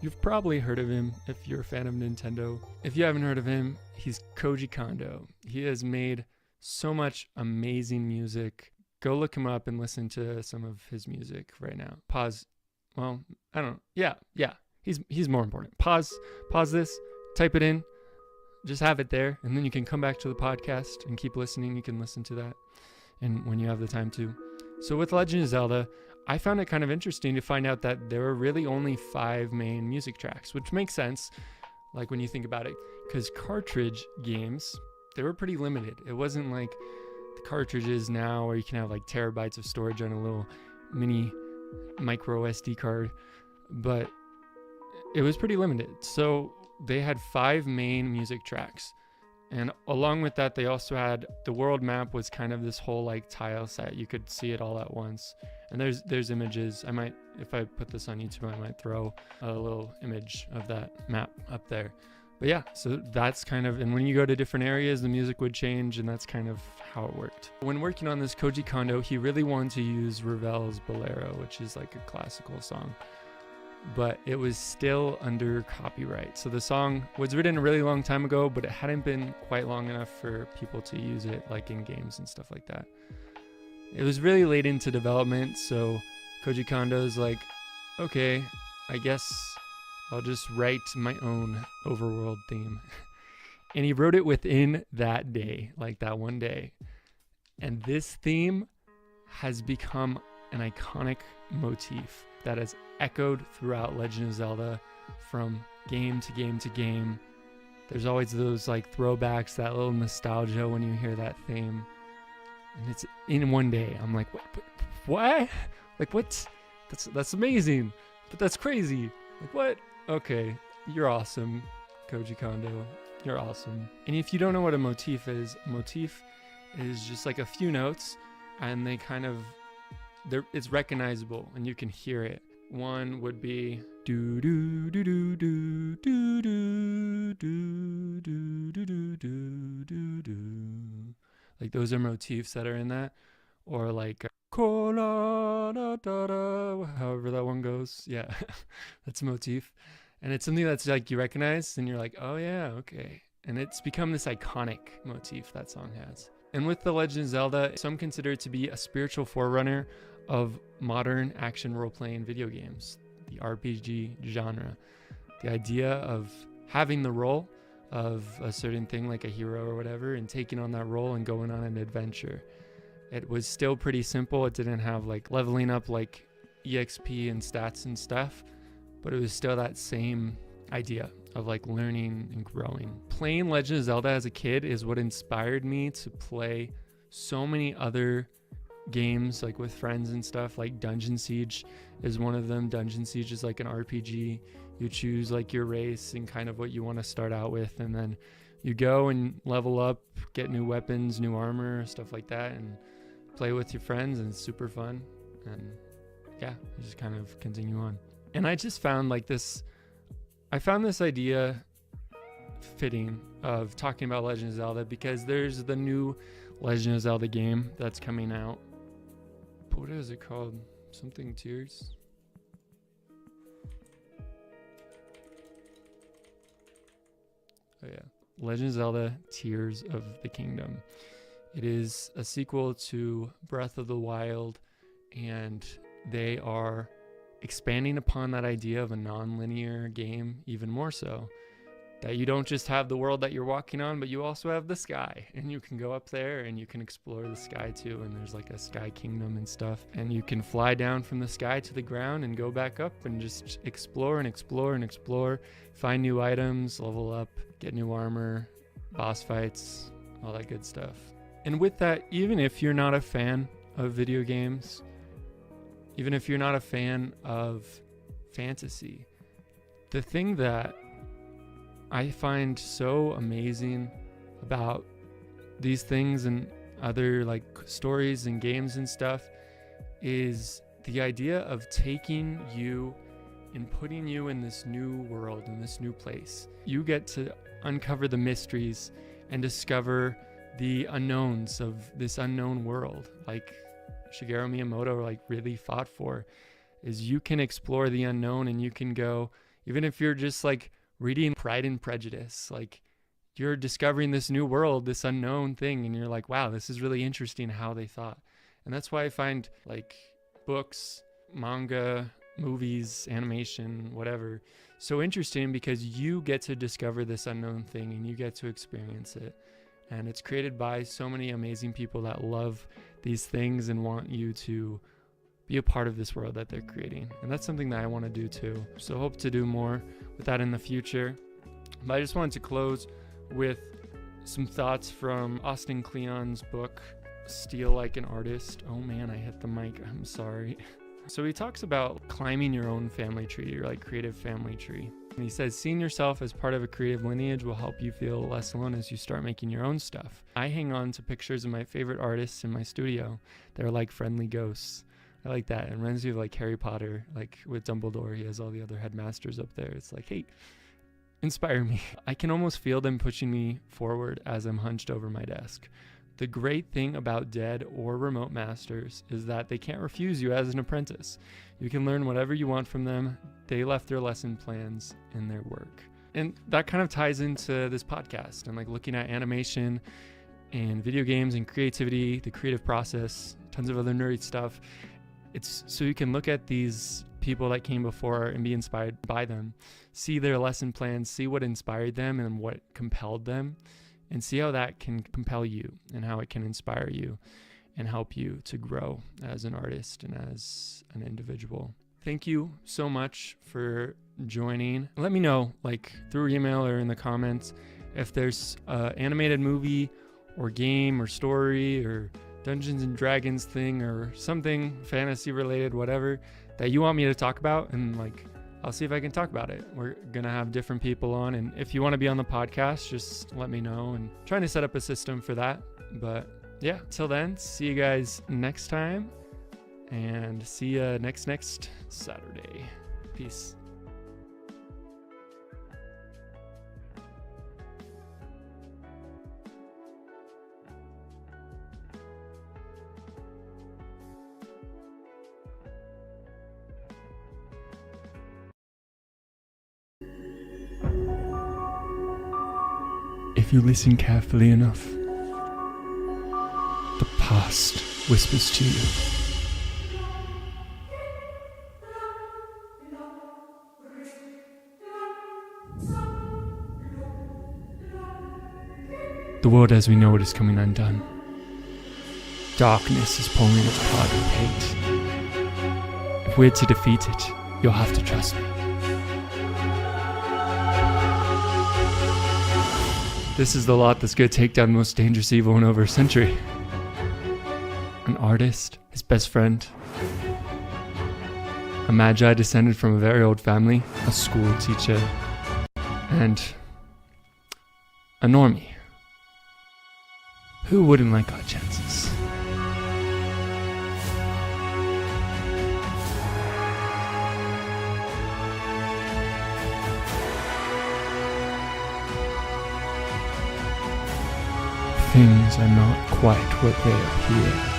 You've probably heard of him if you're a fan of Nintendo. If you haven't heard of him, he's Koji Kondo. He has made so much amazing music. Go look him up and listen to some of his music right now. Pause. Well, I don't know. Yeah. He's more important. Pause this, type it in, just have it there, and then you can come back to the podcast and keep listening. You can listen to that and when you have the time to. So with Legend of Zelda, I found it kind of interesting to find out that there were really only 5 main music tracks, which makes sense, like when you think about it, because cartridge games, they were pretty limited. It wasn't like the cartridges now, or you can have like terabytes of storage on a little mini micro SD card, but it was pretty limited. So they had 5 main music tracks, and along with that they also had the world map was kind of this whole like tile set. You could see it all at once, and there's images. I might, if I put this on YouTube, I might throw a little image of that map up there. But yeah, so that's kind of, and when you go to different areas, the music would change, and that's kind of how it worked. When working on this, Koji Kondo, he really wanted to use Ravel's Bolero, which is like a classical song, but it was still under copyright. So the song was written a really long time ago, but it hadn't been quite long enough for people to use it like in games and stuff like that. It was really late into development, so Koji Kondo's like, okay, I guess I'll just write my own overworld theme. And he wrote it within that day, like that one day. And this theme has become an iconic motif that has echoed throughout Legend of Zelda from game to game to game. There's always those like throwbacks, that little nostalgia when you hear that theme. And it's in one day. I'm like, what? Like, what? That's amazing. But that's crazy. Like, what? Okay, you're awesome, Koji Kondo. You're awesome. And if you don't know what a motif is just like a few notes, and they kind of, it's recognizable and you can hear it. One would be do do do do do do do do do do do do do. Like those are motifs that are in that, or like however that one goes. Yeah, that's a motif. And it's something that's like you recognize and you're like, oh yeah, okay. And it's become this iconic motif that song has. And with The Legend of Zelda, some consider it to be a spiritual forerunner of modern action role-playing video games, the RPG genre. The idea of having the role of a certain thing like a hero or whatever and taking on that role and going on an adventure. It was still pretty simple. It didn't have like leveling up like EXP and stats and stuff, but it was still that same idea of like learning and growing. Playing Legend of Zelda as a kid is what inspired me to play so many other games like with friends and stuff. Like Dungeon Siege is one of them. Dungeon Siege is like an RPG. You choose like your race and kind of what you want to start out with, and then you go and level up, get new weapons, new armor, stuff like that, and play with your friends, and it's super fun. And yeah, you just kind of continue on. And I just found like this, I found this idea fitting of talking about Legend of Zelda because there's the new Legend of Zelda game that's coming out. What is it called? Something Tears? Oh yeah. Legend of Zelda Tears of the Kingdom. It is a sequel to Breath of the Wild, and they are expanding upon that idea of a non-linear game even more so. That you don't just have the world that you're walking on, but you also have the sky, and you can go up there and you can explore the sky too, and there's like a sky kingdom and stuff, and you can fly down from the sky to the ground and go back up and just explore and explore and explore, find new items, level up, get new armor, boss fights, all that good stuff. And with that, even if you're not a fan of video games, even if you're not a fan of fantasy, the thing that I find so amazing about these things and other like stories and games and stuff is the idea of taking you and putting you in this new world, in this new place. You get to uncover the mysteries and discover the unknowns of this unknown world, like Shigeru Miyamoto like really fought for, is you can explore the unknown, and you can go, even if you're just like reading Pride and Prejudice, like you're discovering this new world, this unknown thing, and you're like, wow, this is really interesting how they thought. And that's why I find like books, manga, movies, animation, whatever, so interesting, because you get to discover this unknown thing and you get to experience it. And it's created by so many amazing people that love these things and want you to be a part of this world that they're creating. And that's something that I want to do too. So hope to do more with that in the future. But I just wanted to close with some thoughts from Austin Kleon's book, Steal Like an Artist. Oh man, I hit the mic. I'm sorry. So he talks about climbing your own family tree, your like creative family tree. And he says, seeing yourself as part of a creative lineage will help you feel less alone as you start making your own stuff. I hang on to pictures of my favorite artists in my studio. They're like friendly ghosts. I like that. It reminds me of like Harry Potter, like with Dumbledore, he has all the other headmasters up there. It's like, hey, inspire me. I can almost feel them pushing me forward as I'm hunched over my desk. The great thing about dead or remote masters is that they can't refuse you as an apprentice. You can learn whatever you want from them. They left their lesson plans in their work. And that kind of ties into this podcast and like looking at animation and video games and creativity, the creative process, tons of other nerdy stuff. It's so you can look at these people that came before and be inspired by them, see their lesson plans, see what inspired them and what compelled them, and see how that can compel you and how it can inspire you and help you to grow as an artist and as an individual. Thank you so much for joining. Let me know, like through email or in the comments, if there's an animated movie or game or story or Dungeons and Dragons thing or something fantasy related, whatever, that you want me to talk about, and like I'll see if I can talk about it. We're gonna have different people on, and if you want to be on the podcast, just let me know, and trying to set up a system for that. But yeah, till then, see you guys next time, and see you next Saturday. Peace. If you listen carefully enough, the past whispers to you. The world as we know it is coming undone. Darkness is pouring its blood with hate. If we're to defeat it, you'll have to trust me. This is the lot that's going to take down the most dangerous evil in over a century. An artist, his best friend, a magi descended from a very old family, a school teacher, and a normie. Who wouldn't like our chances? Things are not quite what they appear.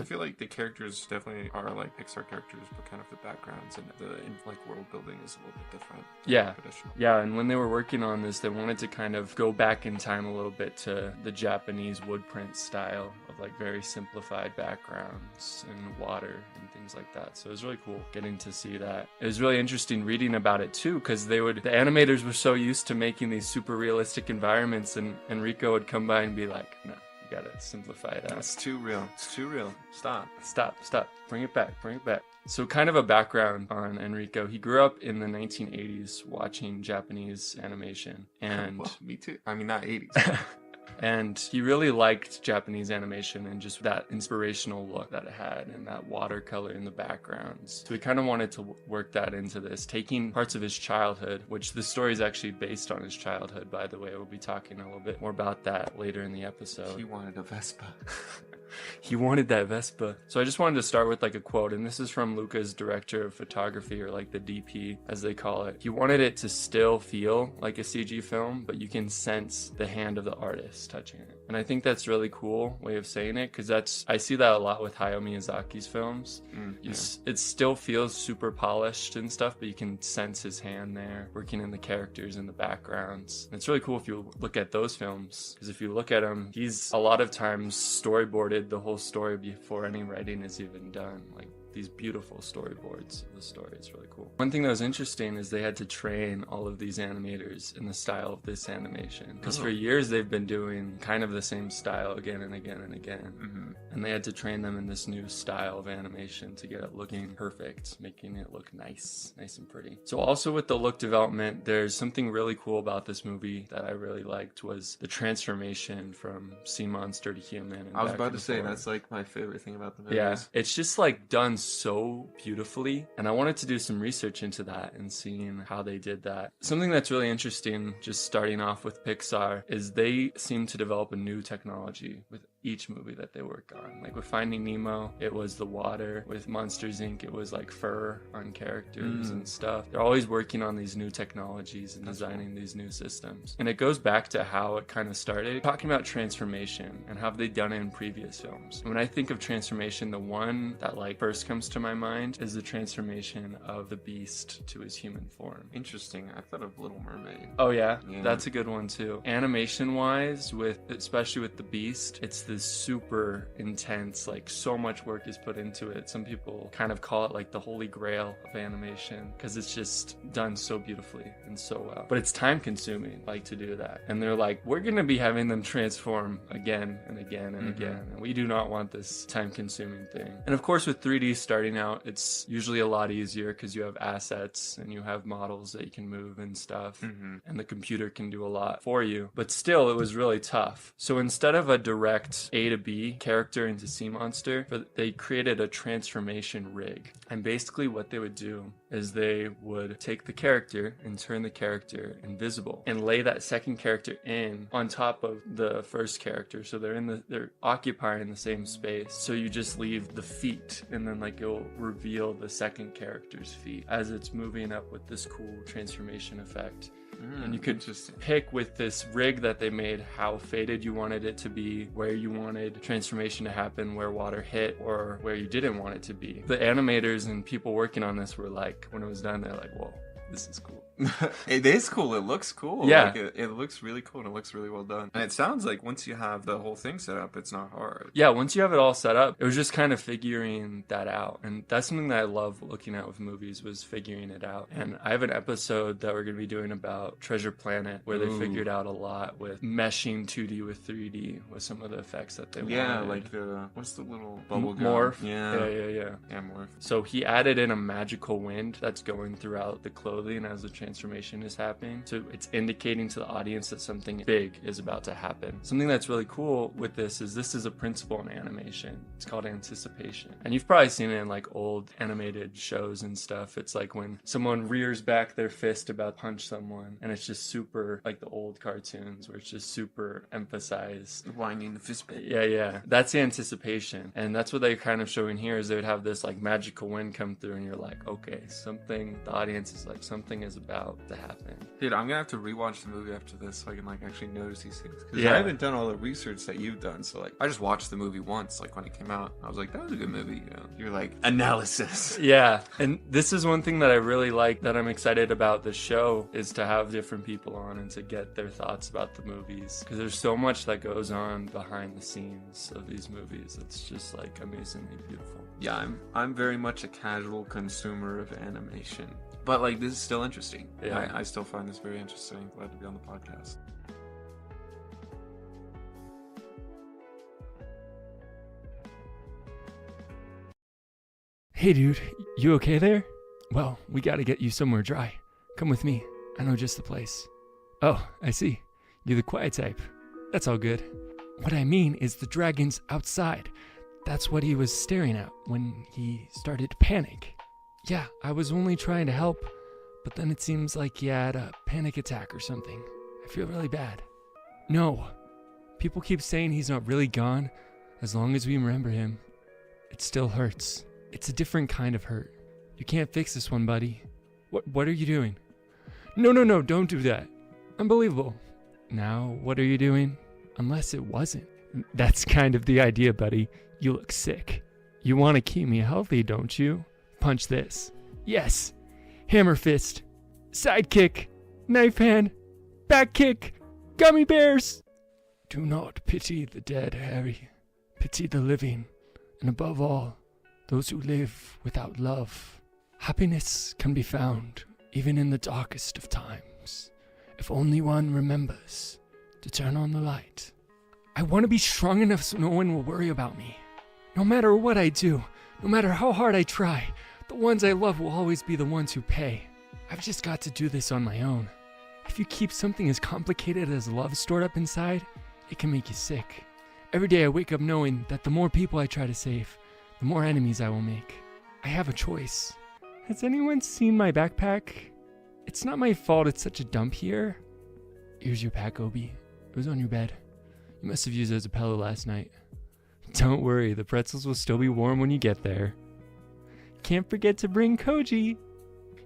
I feel like the characters definitely are like Pixar characters, but kind of the backgrounds and the like world building is a little bit different. Yeah. Yeah, and when they were working on this, they wanted to kind of go back in time a little bit to the Japanese wood print style of like very simplified backgrounds and water and things like that. So it was really cool getting to see that. It was really interesting reading about it too, because the animators were so used to making these super realistic environments, and Enrico would come by and be like, no. Gotta simplify that. It's too real. It's too real. Stop. Bring it back. So kind of a background on Enrico. He grew up in the 1980s watching Japanese animation. And well, me too. I mean, not 80s. And he really liked Japanese animation and just that inspirational look that it had and that watercolor in the backgrounds. So he kind of wanted to work that into this, taking parts of his childhood, which the story is actually based on his childhood, by the way. We'll be talking a little bit more about that later in the episode. He wanted a Vespa. He wanted that Vespa. So I just wanted to start with like a quote, and this is from Luca's director of photography, or like the DP as they call it. He wanted it to still feel like a CG film, but you can sense the hand of the artist touching it. And I think that's really cool way of saying it, because I see that a lot with Hayao Miyazaki's films. It still feels super polished and stuff, but you can sense his hand there working in the characters and the backgrounds. And it's really cool if you look at those films, because if you look at him, he's a lot of times storyboarded the whole story before any writing is even done. Like these beautiful storyboards of the story. It's really cool. One thing that was interesting is they had to train all of these animators in the style of this animation, because for years they've been doing kind of the same style again and again and again. And they had to train them in this new style of animation to get it looking perfect, making it look nice and pretty. So also with the look development, there's something really cool about this movie that I really liked, was the transformation from sea monster to human. And I was back about and to say, forth. that's like my favorite thing about the movie. Yeah, it's just like done so beautifully, and I wanted to do some research into that and seeing how they did that. Something that's really interesting, just starting off with Pixar, is they seem to develop a new technology with each movie that they work on. Like with Finding Nemo, it was the water. With Monsters Inc., it was like fur on characters and stuff. They're always working on these new technologies and designing these new systems. And it goes back to how it kind of started, talking about transformation and how they've done it in previous films. And when I think of transformation, the one that like first comes to my mind is the transformation of the Beast to his human form. Interesting. I thought of Little Mermaid. Oh yeah, that's a good one too. Animation wise, especially with the Beast, it's this super intense, like so much work is put into it. Some people kind of call it like the holy grail of animation, because it's just done so beautifully and so well. But it's time consuming, like, to do that. And they're like, we're gonna be having them transform again and again and again, and we do not want this time consuming thing. And of course with 3D starting out, it's usually a lot easier because you have assets and you have models that you can move and stuff, and the computer can do a lot for you. But still, it was really tough. So instead of a direct A to B character into sea monster, they created a transformation rig. And basically what they would do is they would take the character and turn the character invisible and lay that second character in on top of the first character, so they're occupying the same space. So you just leave the feet, and then like it'll reveal the second character's feet as it's moving up with this cool transformation effect. And you could just pick with this rig that they made how faded you wanted it to be, where you wanted transformation to happen, where water hit, or where you didn't want it to be. The animators and people working on this were like, when it was done, they're like, whoa, this is cool. It is cool. It looks cool. Yeah. Like it looks really cool, and it looks really well done. And it sounds like once you have the whole thing set up, it's not hard. Yeah, once you have it all set up, it was just kind of figuring that out. And that's something that I love looking at with movies, was figuring it out. And I have an episode that we're going to be doing about Treasure Planet, where they figured out a lot with meshing 2D with 3D with some of the effects that they wanted. Yeah, like the, what's the little bubble gum? Morph. Yeah, Morph. So he added in a magical wind that's going throughout the clothing as the transformation is happening. So it's indicating to the audience that something big is about to happen. Something that's really cool with this is a principle in animation. It's called anticipation. And you've probably seen it in like old animated shows and stuff. It's like when someone rears back their fist about to punch someone, and it's just super, like the old cartoons where it's just super emphasized. Winding the fist bit. Yeah. That's the anticipation. And that's what they're kind of showing here, is they would have this like magical wind come through, and you're like, okay, the audience is like, something is about to happen. Dude, I'm gonna have to rewatch the movie after this so I can like actually notice these things. Because Yeah. I haven't done all the research that you've done. So like, I just watched the movie once, like when it came out. I was like, that was a good movie. You know, you're like, analysis. Yeah, and this is one thing that I really like, that I'm excited about the show, is to have different people on and to get their thoughts about the movies, because there's so much that goes on behind the scenes of these movies. It's just like amazingly beautiful. Yeah, I'm very much a casual consumer of animation. But like, this is still interesting. Yeah. I still find this very interesting. Glad to be on the podcast. Hey dude, you okay there? Well, we gotta get you somewhere dry. Come with me. I know just the place. Oh, I see. You're the quiet type. That's all good. What I mean is the dragon's outside. That's what he was staring at when he started to panic. Yeah, I was only trying to help, but then it seems like he had a panic attack or something. I feel really bad. No. People keep saying he's not really gone. As long as we remember him, it still hurts. It's a different kind of hurt. You can't fix this one, buddy. What are you doing? No, don't do that. Unbelievable. Now, what are you doing? Unless it wasn't. That's kind of the idea, buddy. You look sick. You want to keep me healthy, don't you? Punch this. Yes. Hammer fist. Side kick. Knife hand. Back kick. Gummy bears. Do not pity the dead, Harry. Pity the living. And above all, those who live without love. Happiness can be found even in the darkest of times, if only one remembers to turn on the light. I want to be strong enough so no one will worry about me. No matter what I do, no matter how hard I try, the ones I love will always be the ones who pay. I've just got to do this on my own. If you keep something as complicated as love stored up inside, it can make you sick. Every day I wake up knowing that the more people I try to save, the more enemies I will make. I have a choice. Has anyone seen my backpack? It's not my fault it's such a dump here. Here's your pack, Obi. It was on your bed. You must have used it as a pillow last night. Don't worry, the pretzels will still be warm when you get there. Can't forget to bring Koji.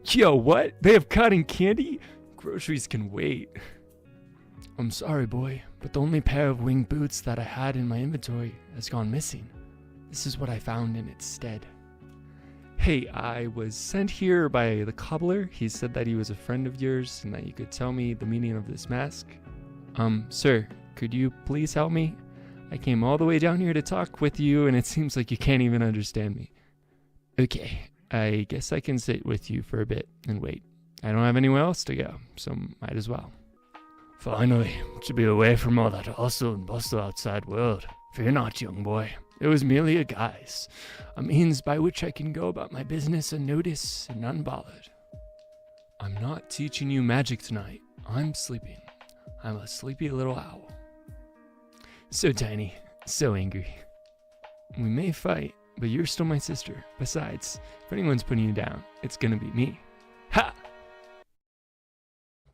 Yo, what? They have cotton candy? Groceries can wait. I'm sorry, boy, but the only pair of winged boots that I had in my inventory has gone missing. This is what I found in its stead. Hey, I was sent here by the cobbler. He said that he was a friend of yours and that you could tell me the meaning of this mask. Sir, could you please help me? I came all the way down here to talk with you and it seems like you can't even understand me. Okay, I guess I can sit with you for a bit and wait. I don't have anywhere else to go, so might as well. Finally, to be away from all that hustle and bustle outside world. Fear not, young boy. It was merely a guise, a means by which I can go about my business unnoticed and unbothered. I'm not teaching you magic tonight. I'm sleeping. I'm a sleepy little owl. So tiny, so angry. We may fight, but you're still my sister. Besides, if anyone's putting you down, it's gonna be me. Ha!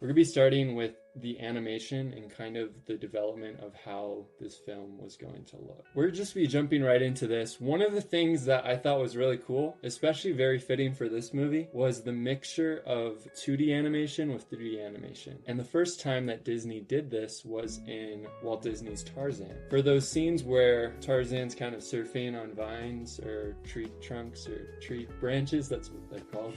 We're going to be starting with the animation and kind of the development of how this film was going to look. We're just be jumping right into this. One of the things that I thought was really cool, especially very fitting for this movie, was the mixture of 2D animation with 3D animation. And the first time that Disney did this was in Walt Disney's Tarzan. For those scenes where Tarzan's kind of surfing on vines or tree trunks or tree branches, that's what they're called.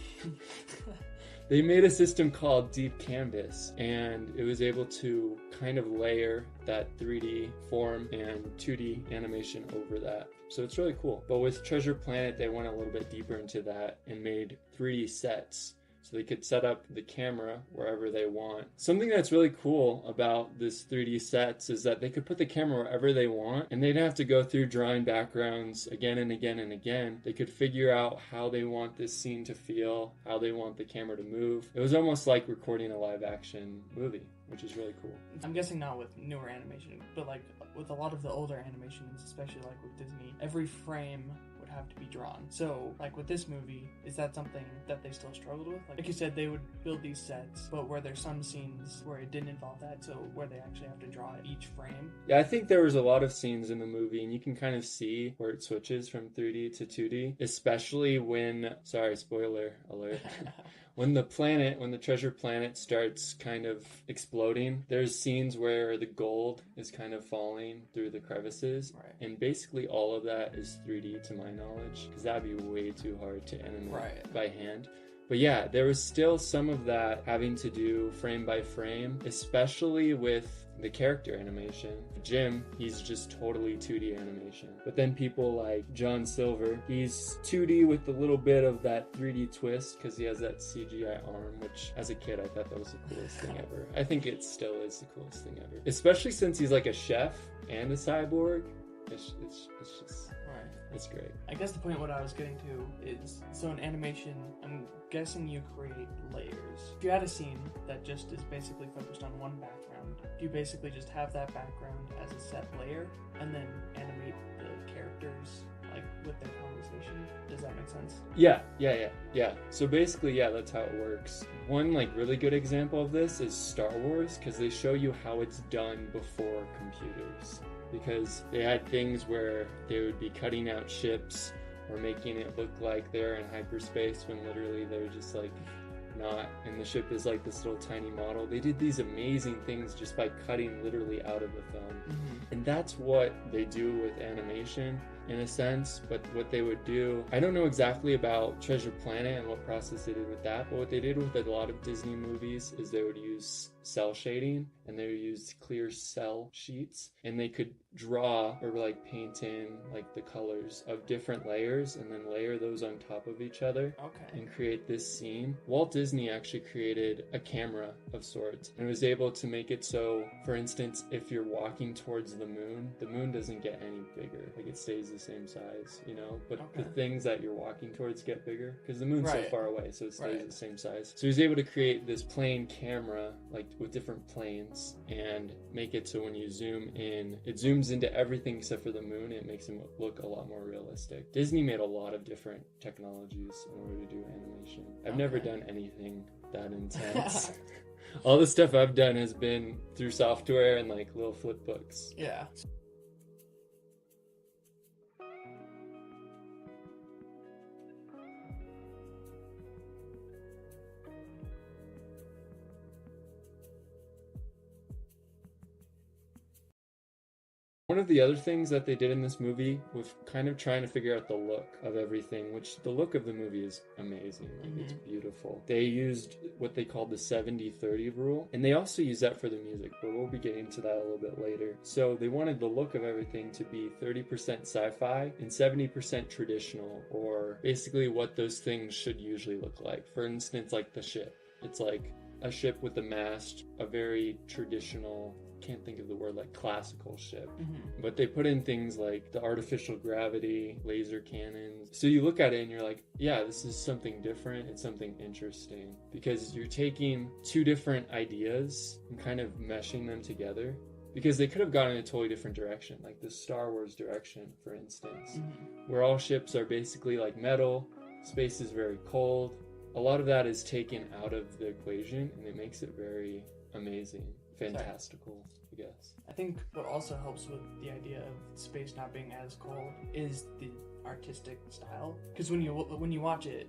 They made a system called Deep Canvas, and it was able to kind of layer that 3D form and 2D animation over that. So it's really cool. But with Treasure Planet, they went a little bit deeper into that and made 3D sets. So they could set up the camera wherever they want. Something that's really cool about this 3D sets is that they could put the camera wherever they want, and they didn't have to go through drawing backgrounds again and again and again. They could figure out how they want this scene to feel, how they want the camera to move. It was almost like recording a live action movie, which is really cool. I'm guessing not with newer animation, but like with a lot of the older animations, especially like with Disney, every frame would have to be drawn. So like with this movie, is that something that they still struggled with? Like you said, they would build these sets, but were there some scenes where it didn't involve that, so where they actually have to draw each frame? Yeah, I think there was a lot of scenes in the movie, and you can kind of see where it switches from 3D to 2D, especially when, sorry, spoiler alert, when the Treasure Planet starts kind of exploding, there's scenes where the gold is kind of falling through the crevices, Right. and basically all of that is 3D to my knowledge, because that'd be way too hard to animate by hand. But yeah, there was still some of that having to do frame by frame, especially with the character animation. Jim, he's just totally 2D animation. But then people like John Silver, he's 2D with a little bit of that 3D twist because he has that CGI arm, which as a kid I thought that was the coolest thing ever. I think it still is the coolest thing ever. Especially since he's like a chef and a cyborg. It's just... It's great. I guess the point what I was getting to is, so in animation, I'm guessing you create layers. If you had a scene that just is basically focused on one background, do you basically just have that background as a set layer and then animate the characters like with their conversation? Does that make sense? Yeah. So basically, yeah, that's how it works. One like really good example of this is Star Wars, because they show you how it's done before computers. Because they had things where they would be cutting out ships or making it look like they're in hyperspace when literally they're just like not, and the ship is like this little tiny model. They did these amazing things just by cutting literally out of the film. And that's what they do with animation in a sense, but what they would do, I don't know exactly about Treasure Planet and what process they did with that, but what they did with a lot of Disney movies is they would use cell shading, and they would use clear cell sheets, and they could draw or like paint in like the colors of different layers and then layer those on top of each other and create this scene. Walt Disney actually created a camera of sorts and was able to make it so, for instance, if you're walking towards the moon doesn't get any bigger, like it stays the same size, you know, but the things that you're walking towards get bigger because the moon's so far away, so it stays the same size. So he was able to create this plane camera like with different planes and make it so when you zoom in, it zooms into everything except for the moon. It makes them look a lot more realistic. Disney made a lot of different technologies in order to do animation. I've never done anything that intense. All the stuff I've done has been through software and like little flip books. Yeah. One of the other things that they did in this movie was kind of trying to figure out the look of everything, which the look of the movie is amazing. Like, it's beautiful. They used what they called the 70-30 rule, and they also use that for the music, but we'll be getting to that a little bit later. So they wanted the look of everything to be 30% sci-fi and 70% traditional, or basically what those things should usually look like. For instance, like the ship. It's like a ship with a mast, a very traditional, can't think of the word, like classical ship. But they put in things like the artificial gravity, laser cannons. So you look at it and you're like, yeah, this is something different. It's something interesting because you're taking two different ideas and kind of meshing them together, because they could have gone in a totally different direction, like the Star Wars direction, for instance, where all ships are basically like metal, space is very cold. A lot of that is taken out of the equation and it makes it very amazing. Fantastical, I guess. I think what also helps with the idea of space not being as cold is the artistic style. Because when you watch it,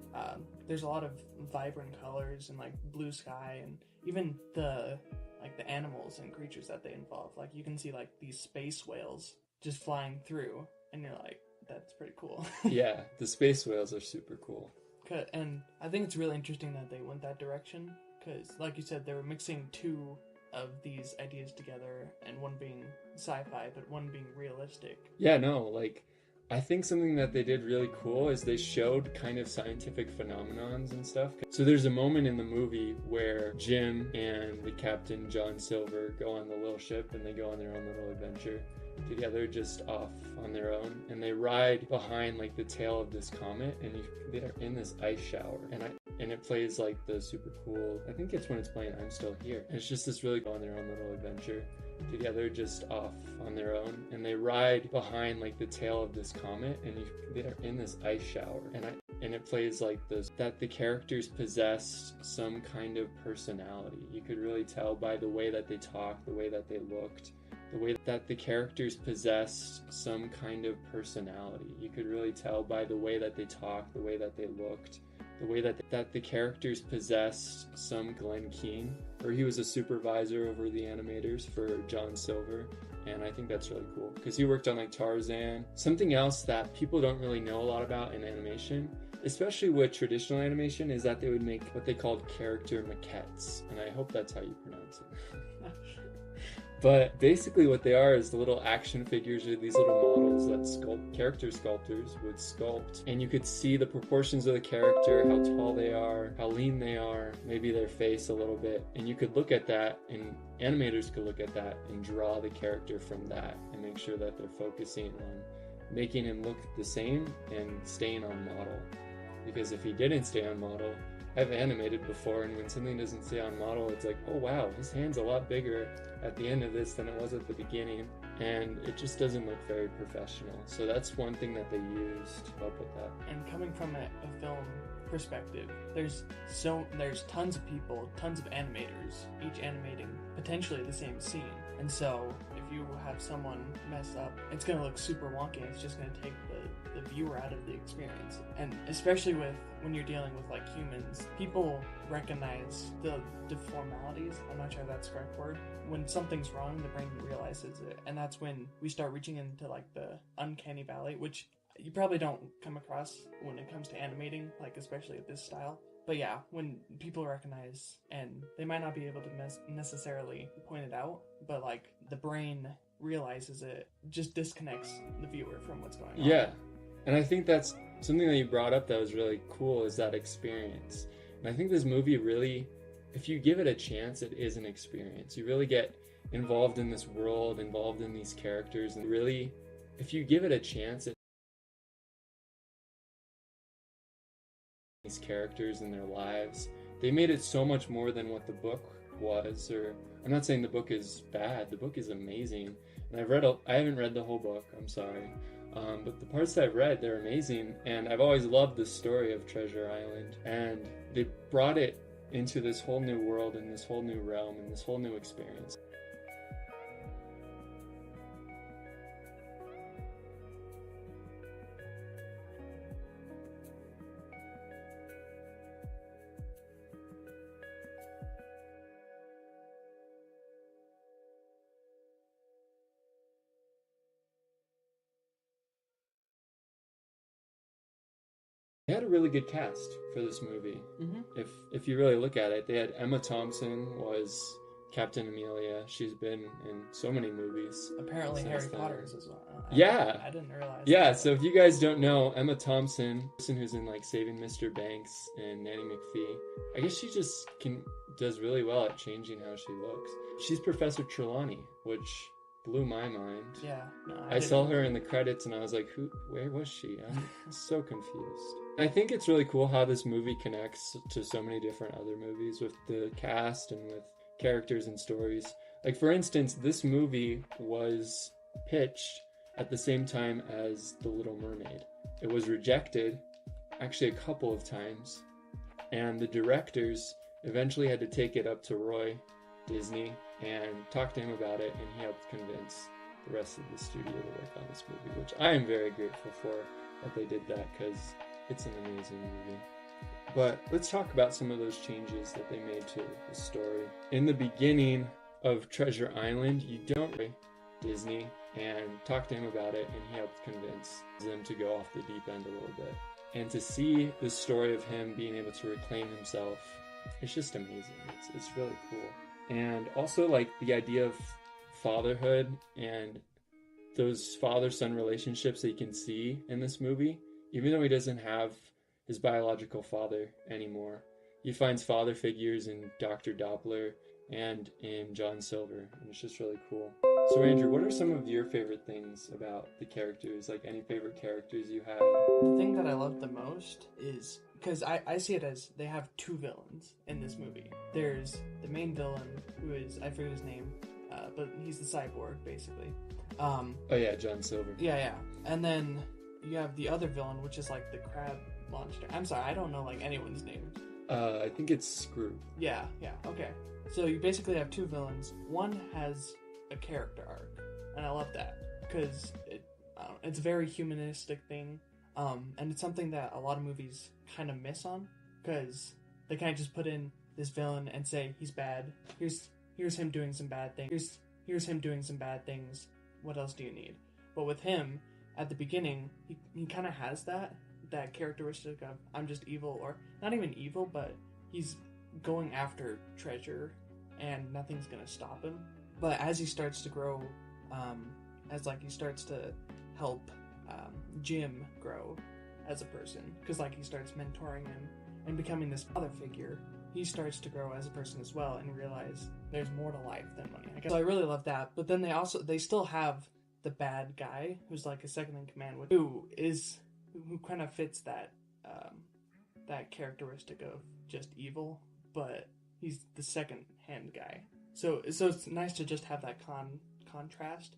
there's a lot of vibrant colors and like blue sky, and even the animals and creatures that they involve. Like you can see like these space whales just flying through, and you're like, that's pretty cool. Yeah, the space whales are super cool. And I think it's really interesting that they went that direction, because like you said, they were mixing two of these ideas together, and one being sci-fi but one being realistic. Yeah, no, like I think something that they did really cool is they showed kind of scientific phenomenons and stuff. So there's a moment in the movie where Jim and the captain John Silver go on the little ship and they go on their own little adventure together, just off on their own, and they ride behind like the tail of this comet, and they're in this ice shower, and it plays like the super cool, I think it's when it's playing I'm Still Here, and it's just this really on their own little adventure together, just off on their own, and they ride behind like the tail of this comet, and they're in this ice shower, and it plays like this, that the characters possessed some kind of personality. You could really tell by the way that they talked, the way that they looked, the way that the characters possessed some kind of personality. You could really tell by the way that they talked, the way that they looked, the way that the characters possessed some Glenn Keane, or he was a supervisor over the animators for John Silver. And I think that's really cool because he worked on like Tarzan. Something else that people don't really know a lot about in animation, especially with traditional animation, is that they would make what they called character maquettes. And I hope that's how you pronounce it. But basically what they are is the little action figures, or these little models that character sculptors would sculpt. And you could see the proportions of the character, how tall they are, how lean they are, maybe their face a little bit. And you could look at that, and animators could look at that and draw the character from that and make sure that they're focusing on making him look the same and staying on model. Because if he didn't stay on model, I've animated before, and when something doesn't stay on model, it's like, oh wow, his hand's a lot bigger at the end of this than it was at the beginning, and it just doesn't look very professional. So that's one thing that they used to help with that. And coming from a film perspective, there's tons of people, tons of animators, each animating potentially the same scene. And so if you have someone mess up, it's going to look super wonky, and it's just going to take the viewer out of the experience. And especially when you're dealing with like humans, people recognize the deformalities. I'm not sure if that's the correct word. When something's wrong, the brain realizes it, and that's when we start reaching into like the uncanny valley, which you probably don't come across when it comes to animating, like especially at this style. But yeah, when people recognize, and they might not be able to necessarily point it out, but like the brain realizes it, just disconnects the viewer from what's going on. Yeah, and I think that's something that you brought up that was really cool, is that experience. And I think this movie really, if you give it a chance, it is an experience. You really get involved in this world, involved in these characters, and really, if you give it a chance, these characters and their lives, they made it so much more than what the book was. Or I'm not saying the book is bad, the book is amazing, and I haven't read the whole book, I'm sorry, but the parts that I've read, they're amazing, and I've always loved the story of Treasure Island, and they brought it into this whole new world and this whole new realm and this whole new experience. They had a really good cast for this movie. Mm-hmm. If you really look at it, they had Emma Thompson was Captain Amelia. She's been in so many movies. Apparently Harry Potter's as well. I didn't realize. Yeah, so if you guys don't know, Emma Thompson, person who's in like Saving Mr. Banks and Nanny McPhee, I guess she just does really well at changing how she looks. She's Professor Trelawney, which blew my mind. Yeah, no, I saw her in the credits and I was like, where was she? I'm so confused. I think it's really cool how this movie connects to so many different other movies with the cast and with characters and stories. Like, for instance, this movie was pitched at the same time as The Little Mermaid. It was rejected actually a couple of times, and the directors eventually had to take it up to Roy Disney and talk to him about it, and he helped convince the rest of the studio to work on this movie, which I am very grateful for that they did that, because it's an amazing movie. But let's talk about some of those changes that they made to the story. In the beginning of Treasure Island, you don't Disney and talk to him about it, and he helped convince them to go off the deep end a little bit. And to see the story of him being able to reclaim himself, it's just amazing. It's really cool. And also, like, the idea of fatherhood and those father-son relationships that you can see in this movie, even though he doesn't have his biological father anymore, he finds father figures in Dr. Doppler and in John Silver, and it's just really cool. So Andrew, what are some of your favorite things about the characters? Like, any favorite characters you had? The thing that I love the most is, because I see it as they have two villains in this movie. There's the main villain, who is, I forget his name, but he's the cyborg, basically. Oh yeah, John Silver. Yeah. And then you have the other villain, which is like the crab monster. I'm sorry, I don't know like anyone's name. I think it's Screw. Yeah, okay. So you basically have two villains. One has a character arc, and I love that, because it's a very humanistic thing, and it's something that a lot of movies kind of miss on, because they kind of just put in this villain and say he's bad. Here's him doing some bad things. Here's him doing some bad things. What else do you need? But with him, at the beginning, he kind of has that characteristic of, I'm just evil, or not even evil, but he's going after treasure and nothing's gonna stop him. But as he starts to grow, as like he starts to help Jim grow as a person, because like he starts mentoring him and becoming this father figure, he starts to grow as a person as well and realize there's more to life than money. So I really love that. But then they still have the bad guy who's like a second in command, who kind of fits that that characteristic of just evil, but he's the second hand guy. So it's nice to just have that contrast.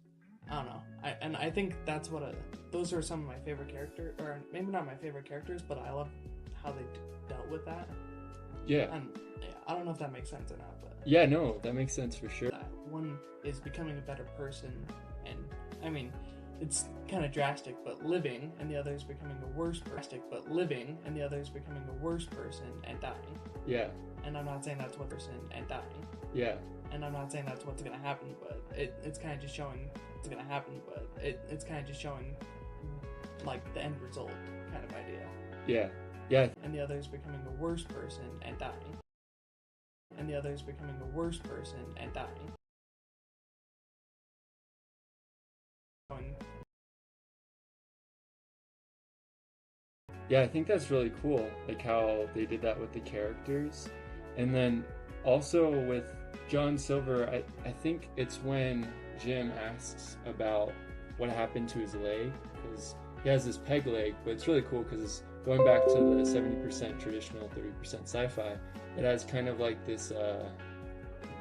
I don't know. I think that's what those are some of my favorite characters, or maybe not my favorite characters, but I love how they dealt with that. Yeah. And I don't know if that makes sense or not, but yeah, no, that makes sense for sure. One is becoming a better person, and I mean, it's kind of drastic, but living, and the other is becoming a worse person, but living, and the other is becoming a worse person and dying. Yeah. And I'm not saying that's what person and dying. Yeah. And I'm not saying that's what's gonna happen, but it's kind of just showing what's gonna happen, but it's kind of just showing like the end result kind of idea. Yeah. Yeah. And the other is becoming a worse person and dying. And the other is becoming a worse person and dying. Yeah, I think that's really cool, like how they did that with the characters. And then also with John Silver, I think it's when Jim asks about what happened to his leg, because he has this peg leg, but it's really cool because it's going back to the 70% traditional, 30% sci-fi. It has kind of like this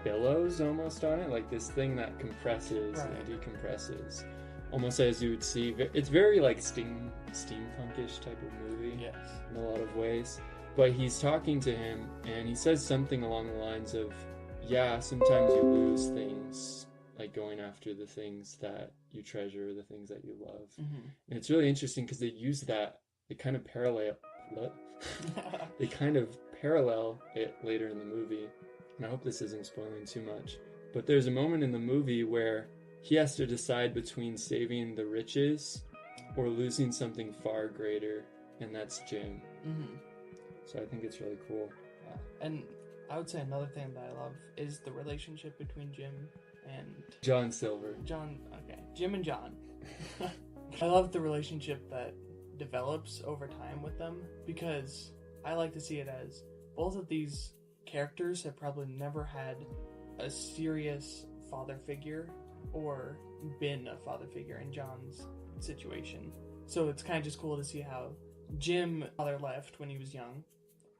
billows almost on it, like this thing that compresses and decompresses, almost as you would see. It's very like steampunkish type of movie, yes, in a lot of ways. But he's talking to him, and he says something along the lines of, yeah, sometimes you lose things, like going after the things that you treasure, the things that you love. Mm-hmm. And it's really interesting because they use that, they kind of parallel it later in the movie. And I hope this isn't spoiling too much, but there's a moment in the movie where he has to decide between saving the riches or losing something far greater, and that's Jim. Mm-hmm. So I think it's really cool. Yeah. And I would say another thing that I love is the relationship between Jim and John Silver. Jim and John. I love the relationship that develops over time with them, because I like to see it as both of these characters have probably never had a serious father figure or been a father figure in John's situation. So it's kind of just cool to see how Jim, father left when he was young,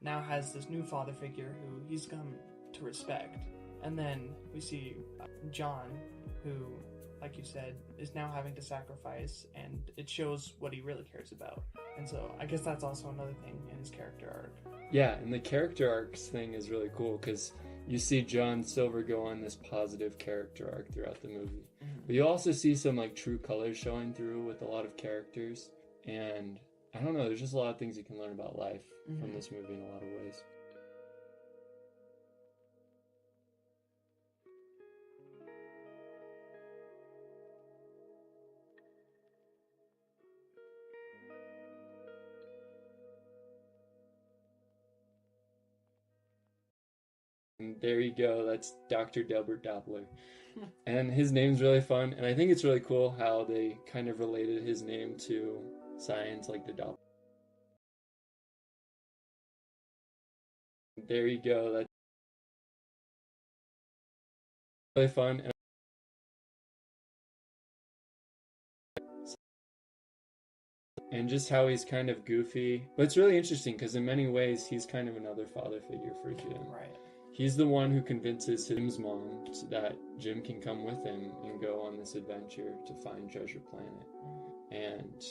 now has this new father figure who he's come to respect. And then we see John, who, like you said, is now having to sacrifice, and it shows what he really cares about. And so I guess that's also another thing in his character arc. Yeah, and the character arcs thing is really cool because you see John Silver go on this positive character arc throughout the movie. Mm-hmm. But you also see some like true colors showing through with a lot of characters. And I don't know, there's just a lot of things you can learn about life from this movie in a lot of ways. And there you go, that's Dr. Delbert Doppler. And his name's really fun, and I think it's really cool how they kind of related his name to science, like the Doppler. There you go, that's really fun. And just how he's kind of goofy. But it's really interesting because in many ways he's kind of another father figure for Jim. Right. He's the one who convinces Jim's mom that Jim can come with him and go on this adventure to find Treasure Planet. And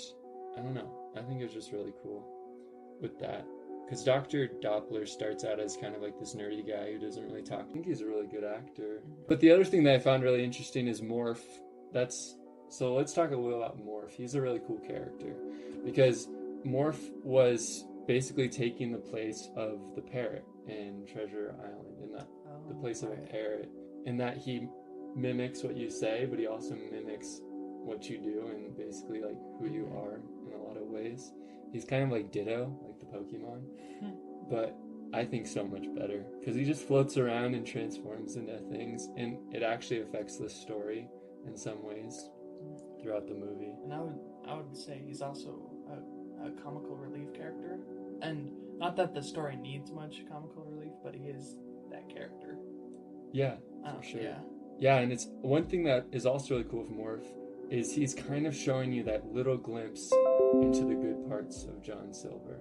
I don't know, I think it's just really cool with that. Because Dr. Doppler starts out as kind of like this nerdy guy who doesn't really talk. I think he's a really good actor. But the other thing that I found really interesting is Morph. So let's talk a little about Morph. He's a really cool character because Morph was basically taking the place of the parrot in Treasure Island, in that the place of a parrot, in that he mimics what you say, but he also mimics what you do and basically like who you are in a lot of ways. He's kind of like Ditto, like the Pokemon, but I think so much better because he just floats around and transforms into things, and it actually affects the story in some ways throughout the movie. And I would say he's also a comical relief character, and not that the story needs much comical relief, but he is that character. Yeah, for sure. Yeah. Yeah, and it's one thing that is also really cool with Morph is he's kind of showing you that little glimpse into the good parts of John Silver.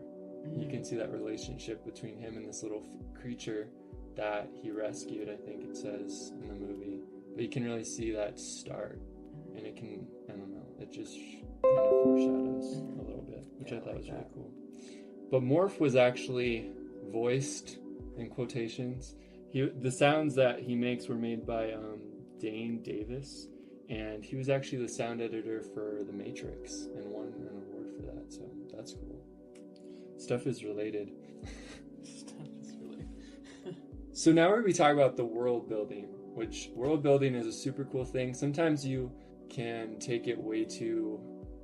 You can see that relationship between him and this little creature that he rescued, I think it says in the movie. But you can really see that start, and it can, I don't know, it just kind of foreshadows a little bit, which I thought was really cool. But Morph was actually voiced in quotations. The sounds that he makes were made by Dane Davis, and he was actually the sound editor for The Matrix and won an award for that, so that's cool. Stuff is related. So now we talk about the world building, which world building is a super cool thing. Sometimes you can take it way too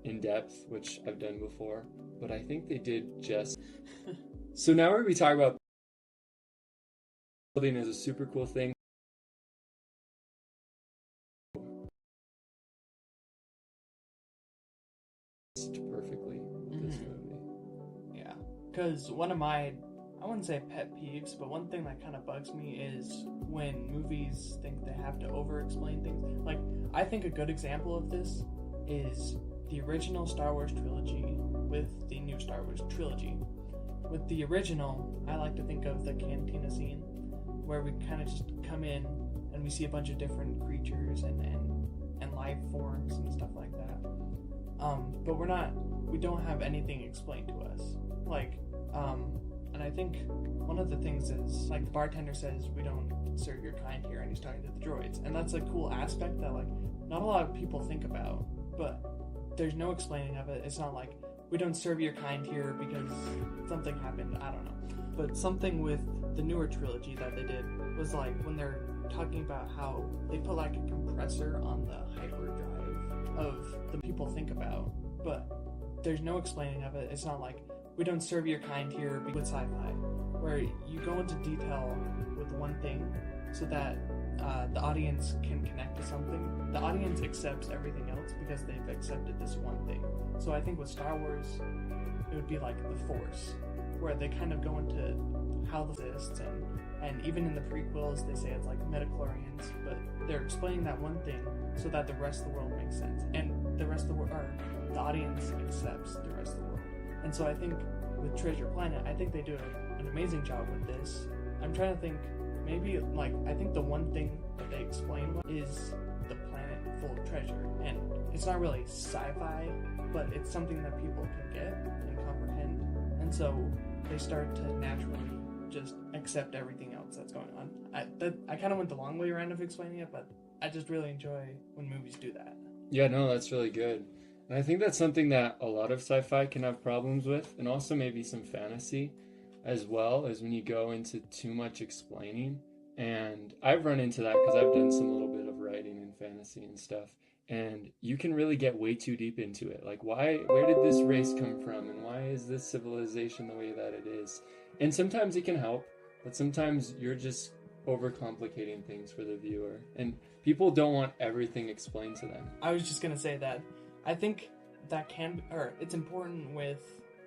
in depth, which I've done before, but I think they did just. So now we talk about building is a super cool thing. Perfectly this movie. Yeah, because one of my, I wouldn't say pet peeves, but one thing that kind of bugs me is when movies think they have to over-explain things. Like, I think a good example of this is the original Star Wars trilogy with the new Star Wars trilogy. With the original, I like to think of the cantina scene, where we kind of just come in and we see a bunch of different creatures and life forms and stuff like that. But we don't have anything explained to us. Like, and I think one of the things is, like, the bartender says, we don't serve your kind here, and he's talking to the droids. And that's a cool aspect that, like, not a lot of people think about, but there's no explaining of it. It's not like, we don't serve your kind here because something happened, I don't know. But something with the newer trilogy that they did was, like, when they're talking about how they put, like, a compressor on the hyperdrive of the people think about, but there's no explaining of it. It's not like, we don't serve your kind here with sci-fi, where you go into detail with one thing so that the audience can connect to something. The audience accepts everything else because they've accepted this one thing. So I think with Star Wars, it would be like the Force, where they kind of go into how this exists, and even in the prequels, they say it's like midichlorians, but they're explaining that one thing so that the rest of the world makes sense, and the rest of the world, or the audience accepts the rest of the world. And so I think with Treasure Planet, I think they do an amazing job with this. I'm trying to think, maybe, like, I think the one thing that they explain is the planet full of treasure. And it's not really sci-fi, but it's something that people can get and comprehend. And so they start to naturally just accept everything else that's going on. I kind of went the long way around of explaining it, but I just really enjoy when movies do that. Yeah, no, that's really good. And I think that's something that a lot of sci-fi can have problems with, and also maybe some fantasy as well, as when you go into too much explaining. And I've run into that because I've done some little bit of writing in fantasy and stuff. And you can really get way too deep into it. Like, where did this race come from? And why is this civilization the way that it is? And sometimes it can help, but sometimes you're just overcomplicating things for the viewer. And people don't want everything explained to them. I was just going to say that I think that it's important with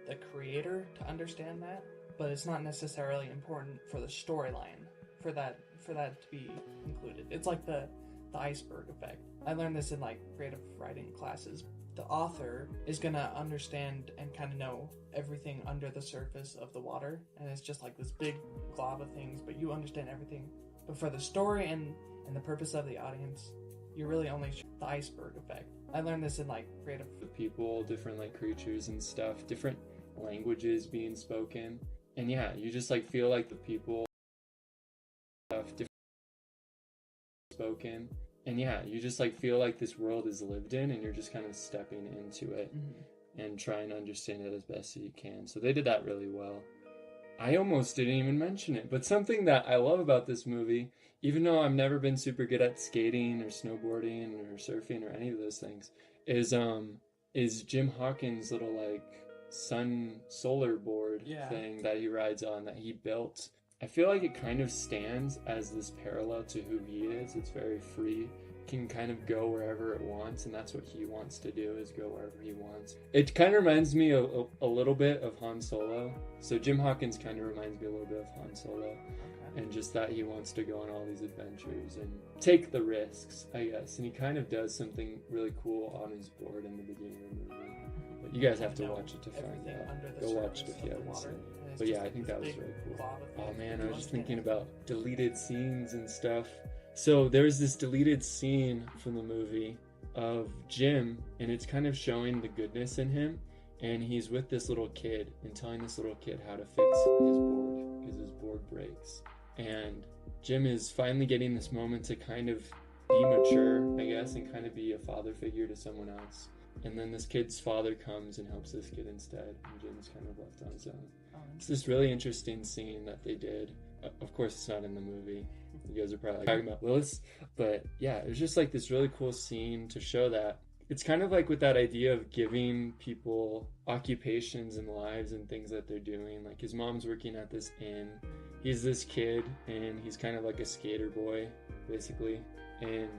the creator to understand that, but it's not necessarily important for the storyline for that to be included. It's like the iceberg effect. I learned this in, like, creative writing classes. The author is going to understand and kind of know everything under the surface of the water, and it's just like this big glob of things, but you understand everything. But for the story and the purpose of the audience, you really only the iceberg effect. I learned this in, like, creative people, different, like, creatures and stuff, different languages being spoken, and yeah, you just, like, feel like the people stuff different spoken, and yeah, you just, like, feel like this world is lived in, and you're just kind of stepping into it and trying to understand it as best as you can. So they did that really well. I almost didn't even mention it, but something that I love about this movie, even though I've never been super good at skating or snowboarding or surfing or any of those things, is Jim Hawkins' little, like, solar board thing that he rides on that he built. I feel like it kind of stands as this parallel to who he is. It's very free, can kind of go wherever it wants, and that's what he wants to do, is go wherever he wants. It kind of reminds me of a little bit of Han Solo. So Jim Hawkins kind of reminds me a little bit of Han Solo, and just that he wants to go on all these adventures and take the risks, I guess. And he kind of does something really cool on his board in the beginning of the movie. But you guys have to watch it to find out. Go watch it if you haven't seen it. But yeah, I think that was really cool. Oh man, I was just thinking about deleted scenes and stuff. So there's this deleted scene from the movie of Jim, and it's kind of showing the goodness in him. And he's with this little kid and telling this little kid how to fix his board because his board breaks. And Jim is finally getting this moment to kind of be mature, I guess, and kind of be a father figure to someone else. And then this kid's father comes and helps this kid instead, and Jim's kind of left on his own. It's this really interesting scene that they did. Of course, it's not in the movie. You guys are probably talking about Willis. But yeah, it was just like this really cool scene to show that. It's kind of like with that idea of giving people occupations and lives and things that they're doing. Like his mom's working at this inn. He's this kid, and he's kind of like a skater boy, basically. And